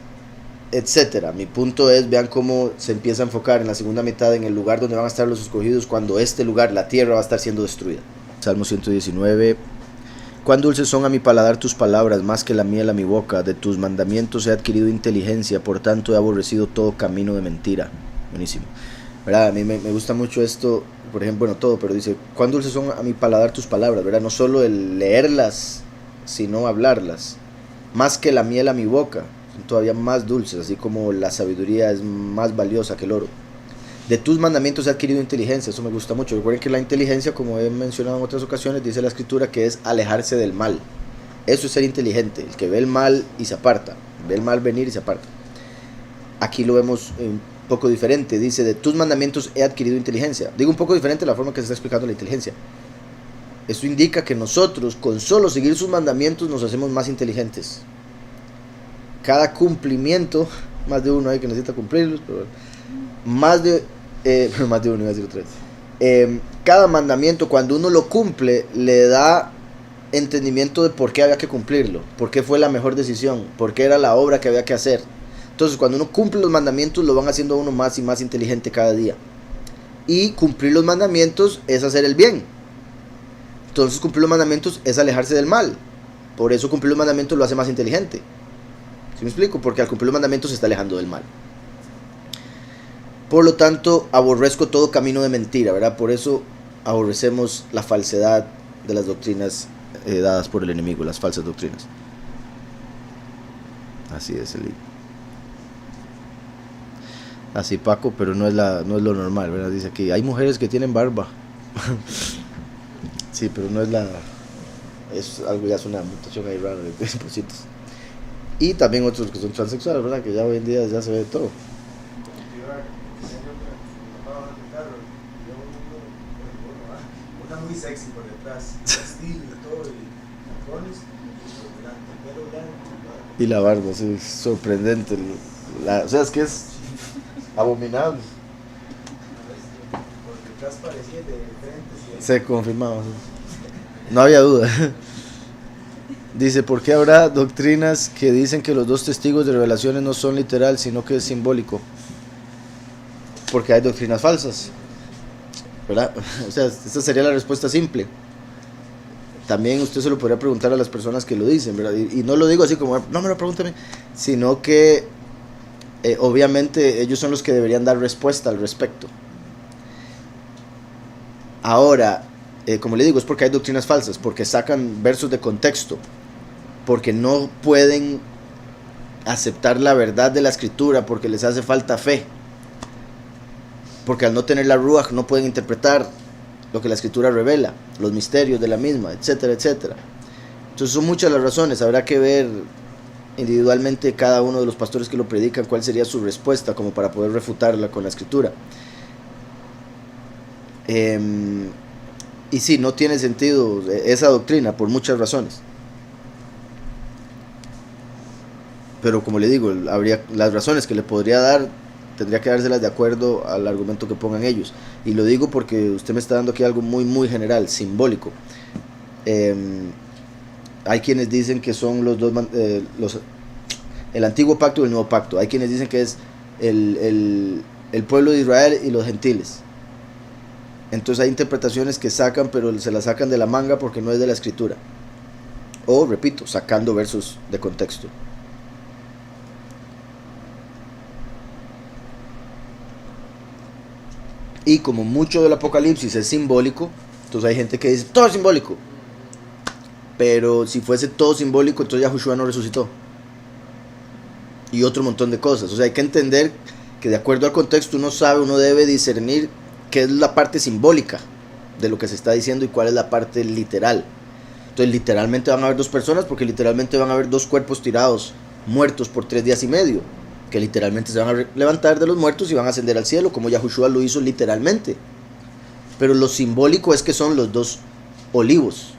etcétera. Mi punto es, vean cómo se empieza a enfocar en la segunda mitad en el lugar donde van a estar los escogidos cuando este lugar, la tierra, va a estar siendo destruida. Salmo 119. Cuán dulces son a mi paladar tus palabras, más que la miel a mi boca. De tus mandamientos he adquirido inteligencia, por tanto he aborrecido todo camino de mentira. Buenísimo. ¿Verdad? A mí me gusta mucho esto, por ejemplo, bueno, todo, pero dice, cuán dulces son a mi paladar tus palabras, ¿verdad? No solo el leerlas, sino hablarlas. Más que la miel a mi boca, son todavía más dulces, así como la sabiduría es más valiosa que el oro. De tus mandamientos he adquirido inteligencia, eso me gusta mucho. Recuerden que la inteligencia, como he mencionado en otras ocasiones, dice la escritura que es alejarse del mal. Eso es ser inteligente, el que ve el mal y se aparta, ve el mal venir y se aparta. Aquí lo vemos un poco diferente, dice, de tus mandamientos he adquirido inteligencia. Digo un poco diferente la forma que se está explicando la inteligencia. Esto indica que nosotros, con solo seguir sus mandamientos, nos hacemos más inteligentes. Cada cumplimiento, más de uno hay que necesita cumplirlos, pero más de uno, iba a decir otra vez. Cada mandamiento, cuando uno lo cumple, le da entendimiento de por qué había que cumplirlo, por qué fue la mejor decisión, por qué era la obra que había que hacer. Entonces, cuando uno cumple los mandamientos, lo van haciendo a uno más y más inteligente cada día. Y cumplir los mandamientos es hacer el bien. Entonces, cumplir los mandamientos es alejarse del mal. Por eso cumplir los mandamientos lo hace más inteligente. ¿Sí me explico? Porque al cumplir los mandamientos se está alejando del mal. Por lo tanto, aborrezco todo camino de mentira, ¿verdad? Por eso aborrecemos la falsedad de las doctrinas dadas por el enemigo, las falsas doctrinas. Así es, Eli. Así, Paco, pero no es lo normal, ¿verdad? Dice aquí, hay mujeres que tienen barba. Sí, pero no es es algo, ya es una mutación ahí rara de cositas. Y también otros que son transexuales, ¿verdad? Que ya hoy en día ya se ve todo. Una muy sexy por detrás, estilo y todo, y tacones, y pelo blanco. Y la barba, sí, es sorprendente. O sea, es que es abominable. Por detrás parecía de frente. ¿Sí? Se confirmaba. No había duda. Dice, ¿por qué habrá doctrinas que dicen que los dos testigos de revelaciones no son literal, sino que es simbólico? Porque hay doctrinas falsas, ¿verdad? O sea, esta sería la respuesta simple. También usted se lo podría preguntar a las personas que lo dicen, ¿verdad? Y no lo digo así como, no me lo pregunten a mí, sino que obviamente ellos son los que deberían dar respuesta al respecto. Ahora, como le digo, es porque hay doctrinas falsas, porque sacan versos de contexto, porque no pueden aceptar la verdad de la escritura, porque les hace falta fe, porque al no tener la ruaj no pueden interpretar lo que la escritura revela, los misterios de la misma, etcétera, etcétera. Entonces son muchas las razones, habrá que ver individualmente cada uno de los pastores que lo predican cuál sería su respuesta como para poder refutarla con la escritura. Y sí, no tiene sentido esa doctrina por muchas razones. Pero como le digo, habría las razones que le podría dar, tendría que dárselas de acuerdo al argumento que pongan ellos. Y lo digo porque usted me está dando aquí algo muy muy general, simbólico. Hay quienes dicen que son los dos, el antiguo pacto y el nuevo pacto. Hay quienes dicen que es el pueblo de Israel y los gentiles. Entonces hay interpretaciones que sacan, pero se las sacan de la manga porque no es de la escritura. O, repito, sacando versos de contexto. Y como mucho del Apocalipsis es simbólico, entonces hay gente que dice, todo es simbólico. Pero si fuese todo simbólico, entonces Yahushua no resucitó. Y otro montón de cosas. O sea, hay que entender que de acuerdo al contexto uno debe discernir qué es la parte simbólica de lo que se está diciendo y cuál es la parte literal. Entonces literalmente van a haber dos personas, porque literalmente van a haber dos cuerpos tirados, muertos por 3 días y medio, que literalmente se van a levantar de los muertos y van a ascender al cielo, como Yahushua lo hizo literalmente. Pero lo simbólico es que son los dos olivos.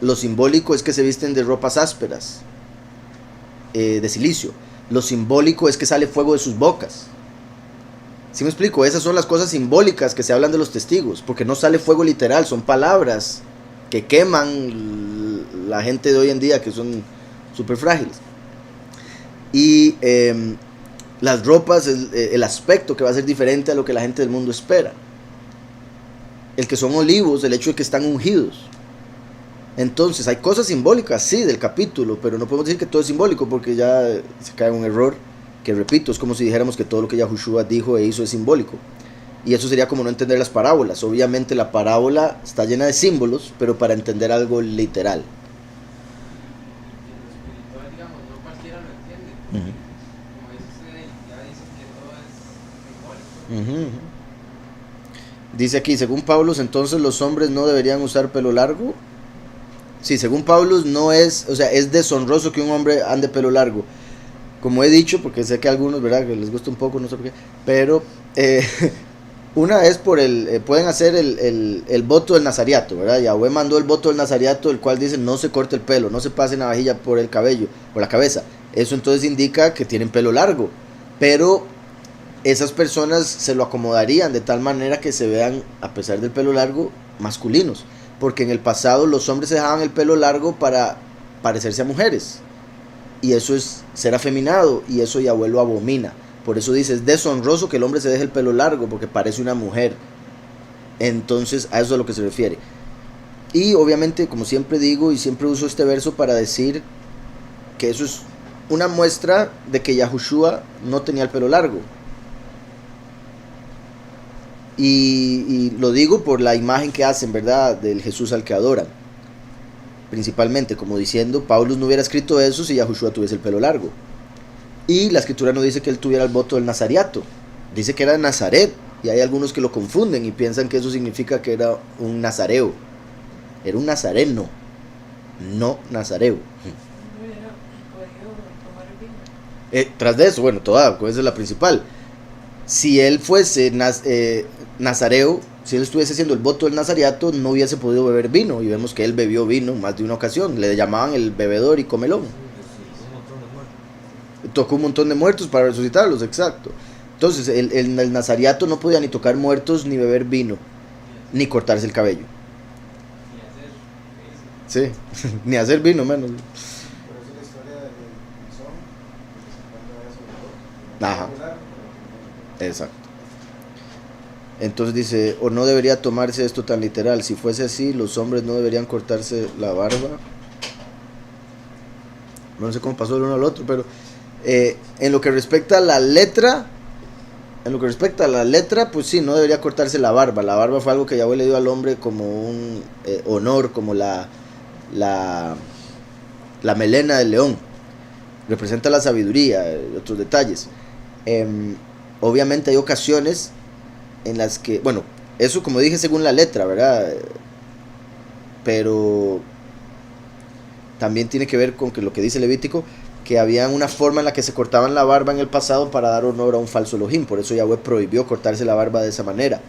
Lo simbólico es que se visten de ropas ásperas, de silicio. Lo simbólico es que sale fuego de sus bocas. ¿Sí me explico? Esas son las cosas simbólicas que se hablan de los testigos, porque no sale fuego literal, son palabras que queman la gente de hoy en día que son súper frágiles. Y las ropas, el aspecto que va a ser diferente a lo que la gente del mundo espera. El que son olivos, el hecho de que están ungidos. Entonces hay cosas simbólicas, sí, del capítulo, pero no podemos decir que todo es simbólico porque ya se cae en un error, que repito, es como si dijéramos que todo lo que Yahushua dijo e hizo es simbólico. Y eso sería como no entender las parábolas. Obviamente la parábola está llena de símbolos, pero para entender algo literal. Lo espiritual, digamos, no cualquiera lo entiende. Uh-huh. Como dice, ya dicen que todo es simbólico. Dice aquí, según Pablos, entonces los hombres no deberían usar pelo largo. Sí, según Pablos no es, o sea, es deshonroso que un hombre ande pelo largo. Como he dicho, porque sé que a algunos, ¿verdad?, que les gusta un poco, no sé por qué, pero una es por pueden hacer el voto del nazariato, ¿verdad? Yahweh mandó el voto del nazariato, el cual dice no se corte el pelo, no se pase navajilla por el cabello, por la cabeza. Eso entonces indica que tienen pelo largo, pero esas personas se lo acomodarían de tal manera que se vean, a pesar del pelo largo, masculinos. Porque en el pasado los hombres se dejaban el pelo largo para parecerse a mujeres. Y eso es ser afeminado, y eso Yahweh lo abomina. Por eso dice, es deshonroso que el hombre se deje el pelo largo, porque parece una mujer. Entonces, a eso es a lo que se refiere. Y obviamente, como siempre digo, y siempre uso este verso para decir que eso es una muestra de que Yahushua no tenía el pelo largo. Y lo digo por la imagen que hacen, ¿verdad?, del Jesús al que adoran. Principalmente, como diciendo, Pablo no hubiera escrito eso si Yahushua tuviese el pelo largo. Y la escritura no dice que él tuviera el voto del nazariato, dice que era de Nazaret. Y hay algunos que lo confunden y piensan que eso significa que era un nazareo. Era un nazareno, no nazareo. No hubiera podido tomar el vino. Tras de eso, bueno, esa es la principal. Si él fuese nazareo, si él estuviese haciendo el voto del nazariato, no hubiese podido beber vino. Y vemos que él bebió vino más de una ocasión. Le llamaban el bebedor y comelón. Tocó un montón de muertos para resucitarlos, exacto. Entonces el nazariato no podía ni tocar muertos, ni beber vino, ni cortarse el cabello. Sí, ni hacer vino menos. Por eso la historia del Pisón, que se encuentra sobre todo. Ajá. Exacto. Entonces dice, o no debería tomarse esto tan literal. Si fuese así, los hombres no deberían cortarse la barba. No sé cómo pasó el uno al otro, pero en lo que respecta a la letra, pues sí, no debería cortarse la barba. La barba fue algo que Yahweh le dio al hombre como un honor, como la melena del león. Representa la sabiduría y otros detalles. Obviamente hay ocasiones en las que, bueno, eso como dije según la letra, ¿verdad? Pero también tiene que ver con que lo que dice Levítico, que había una forma en la que se cortaban la barba en el pasado para dar honor a un falso Elohim. Por eso Yahweh prohibió cortarse la barba de esa manera.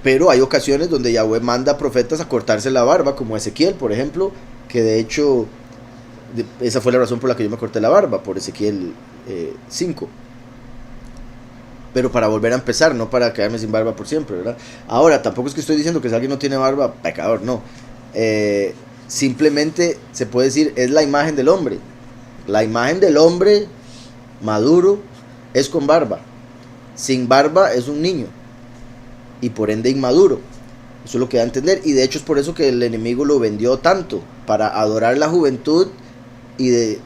Pero hay ocasiones donde Yahweh manda a profetas a cortarse la barba, como Ezequiel, por ejemplo, que de hecho esa fue la razón por la que yo me corté la barba, por Ezequiel 5. Pero para volver a empezar, no para quedarme sin barba por siempre, ¿verdad? Ahora, tampoco es que estoy diciendo que si alguien no tiene barba, pecador, no. Simplemente se puede decir, es la imagen del hombre. La imagen del hombre maduro es con barba. Sin barba es un niño. Y por ende inmaduro. Eso es lo que da a entender. Y de hecho es por eso que el enemigo lo vendió tanto. Para adorar la juventud y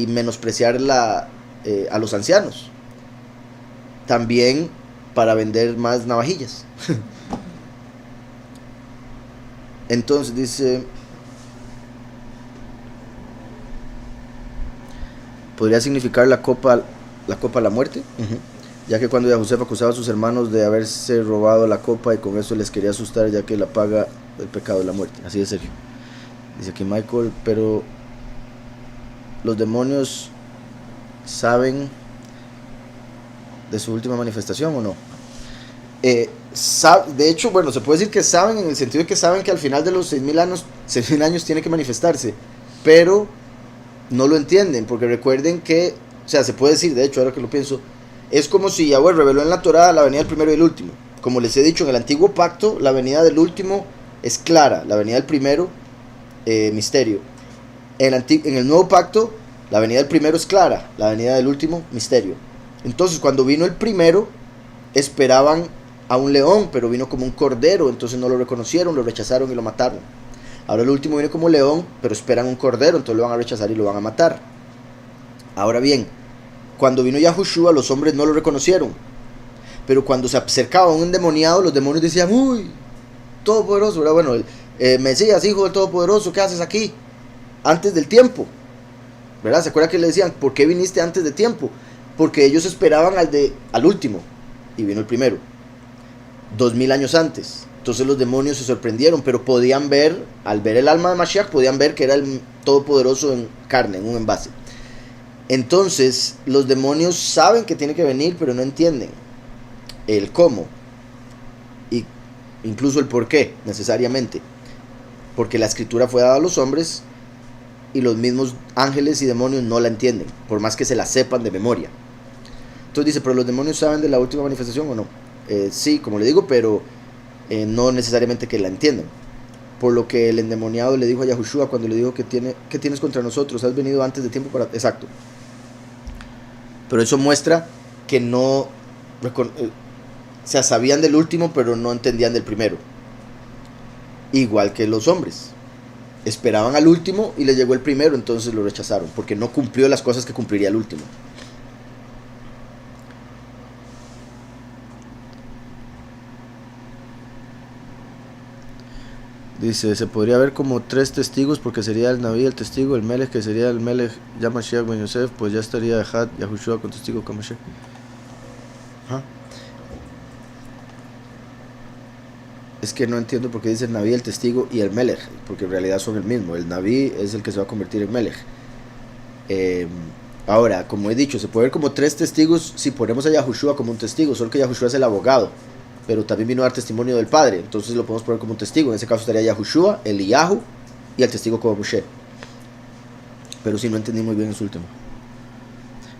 menospreciar a los ancianos. También para vender más navajillas. Entonces dice, podría significar la copa a la muerte. Uh-huh. Ya que cuando Yahusef acusaba a sus hermanos de haberse robado la copa y con eso les quería asustar, ya que la paga del pecado de la muerte. Así de serio. Dice aquí Michael, pero los demonios saben de su última manifestación, ¿o no? De hecho, bueno, se puede decir que saben en el sentido de que saben que al final de los 6.000 años tiene que manifestarse, pero no lo entienden, porque recuerden que, o sea, se puede decir, de hecho, ahora que lo pienso, es como si Yahweh reveló en la Torá la venida del primero y el último. Como les he dicho, en el antiguo pacto, la venida del último es clara, la venida del primero, misterio. En el nuevo pacto, la venida del primero es clara, la venida del último, misterio. Entonces, cuando vino el primero, esperaban a un león, pero vino como un cordero, entonces no lo reconocieron, lo rechazaron y lo mataron. Ahora el último viene como león, pero esperan un cordero, entonces lo van a rechazar y lo van a matar. Ahora bien, cuando vino Yahushua, los hombres no lo reconocieron, pero cuando se acercaba a un endemoniado, los demonios decían, uy, todopoderoso, ¿verdad? Bueno, el Mesías, hijo del todopoderoso, ¿qué haces aquí? Antes del tiempo, ¿verdad? ¿Se acuerda que le decían, ¿por qué viniste antes de tiempo? Porque ellos esperaban al último, y vino el primero, 2000 años antes. Entonces los demonios se sorprendieron, pero podían ver, al ver el alma de Mashiach, podían ver que era el todopoderoso en carne, en un envase. Entonces los demonios saben que tiene que venir, pero no entienden el cómo, y incluso el por qué, necesariamente. Porque la escritura fue dada a los hombres, y los mismos ángeles y demonios no la entienden, por más que se la sepan de memoria. Entonces dice, ¿pero los demonios saben de la última manifestación o no? Sí, como le digo, pero no necesariamente que la entiendan. Por lo que el endemoniado le dijo a Yahushua cuando le dijo, ¿qué tienes contra nosotros? ¿Has venido antes de tiempo para...? Exacto. Pero eso muestra que no... o sea, sabían del último, pero no entendían del primero. Igual que los hombres. Esperaban al último y les llegó el primero, entonces lo rechazaron, porque no cumplió las cosas que cumpliría el último. Dice, se podría ver como 3 testigos, porque sería el Naví, el testigo, el Melech, que sería el Melech, ya Mashiach ben Yosef, pues ya estaría Had, Yahushua con testigo con Mashiach. Es que no entiendo por qué dice el Naví, el testigo y el Melech, porque en realidad son el mismo. El Naví es el que se va a convertir en Melech. Ahora, como he dicho, se puede ver como 3 testigos si ponemos a Yahushua como un testigo, solo que Yahushua es el abogado, pero también vino a dar testimonio del Padre, entonces lo podemos poner como un testigo. En ese caso estaría Yahushua, Eliyahu y el testigo como Moshe. Pero sí, no entendí muy bien su último.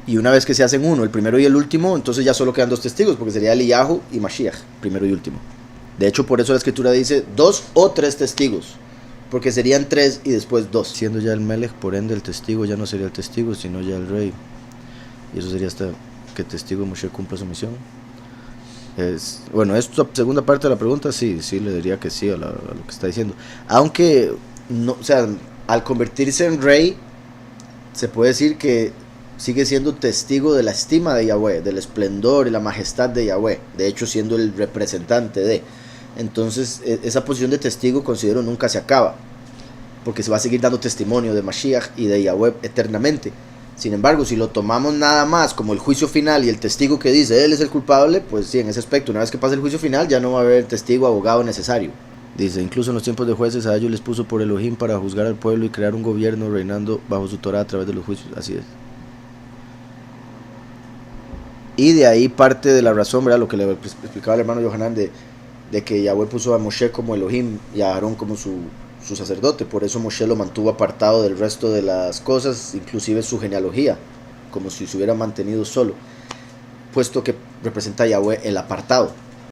Y una vez que se hacen uno, el primero y el último, entonces ya solo quedan 2 testigos, porque sería Eliyahu y Mashiach, primero y último. De hecho, por eso la escritura dice 2 o 3 testigos, porque serían 3 y después 2. Siendo ya el Melech, por ende el testigo ya no sería el testigo, sino ya el rey. Y eso sería hasta que el testigo Moshe cumpla su misión. Bueno, esta segunda parte de la pregunta, sí le diría que sí a lo que está diciendo. Aunque, no, o sea, al convertirse en rey, se puede decir que sigue siendo testigo de la estima de Yahweh, del esplendor y la majestad de Yahweh. De hecho, siendo el representante de... Entonces, esa posición de testigo, considero, nunca se acaba, porque se va a seguir dando testimonio de Mashiach y de Yahweh eternamente. Sin embargo, si lo tomamos nada más como el juicio final y el testigo que dice él es el culpable, pues sí, en ese aspecto, una vez que pase el juicio final, ya no va a haber testigo, abogado necesario. Dice, incluso en los tiempos de jueces a ellos les puso por Elohim para juzgar al pueblo y crear un gobierno reinando bajo su Torah a través de los juicios. Así es. Y de ahí parte de la razón, ¿verdad? Lo que le explicaba el hermano Yohanan de que Yahweh puso a Moshe como Elohim y a Aarón como su sacerdote. Por eso Moshe lo mantuvo apartado del resto de las cosas, inclusive su genealogía, como si se hubiera mantenido solo, puesto que representa a Yahweh el apartado.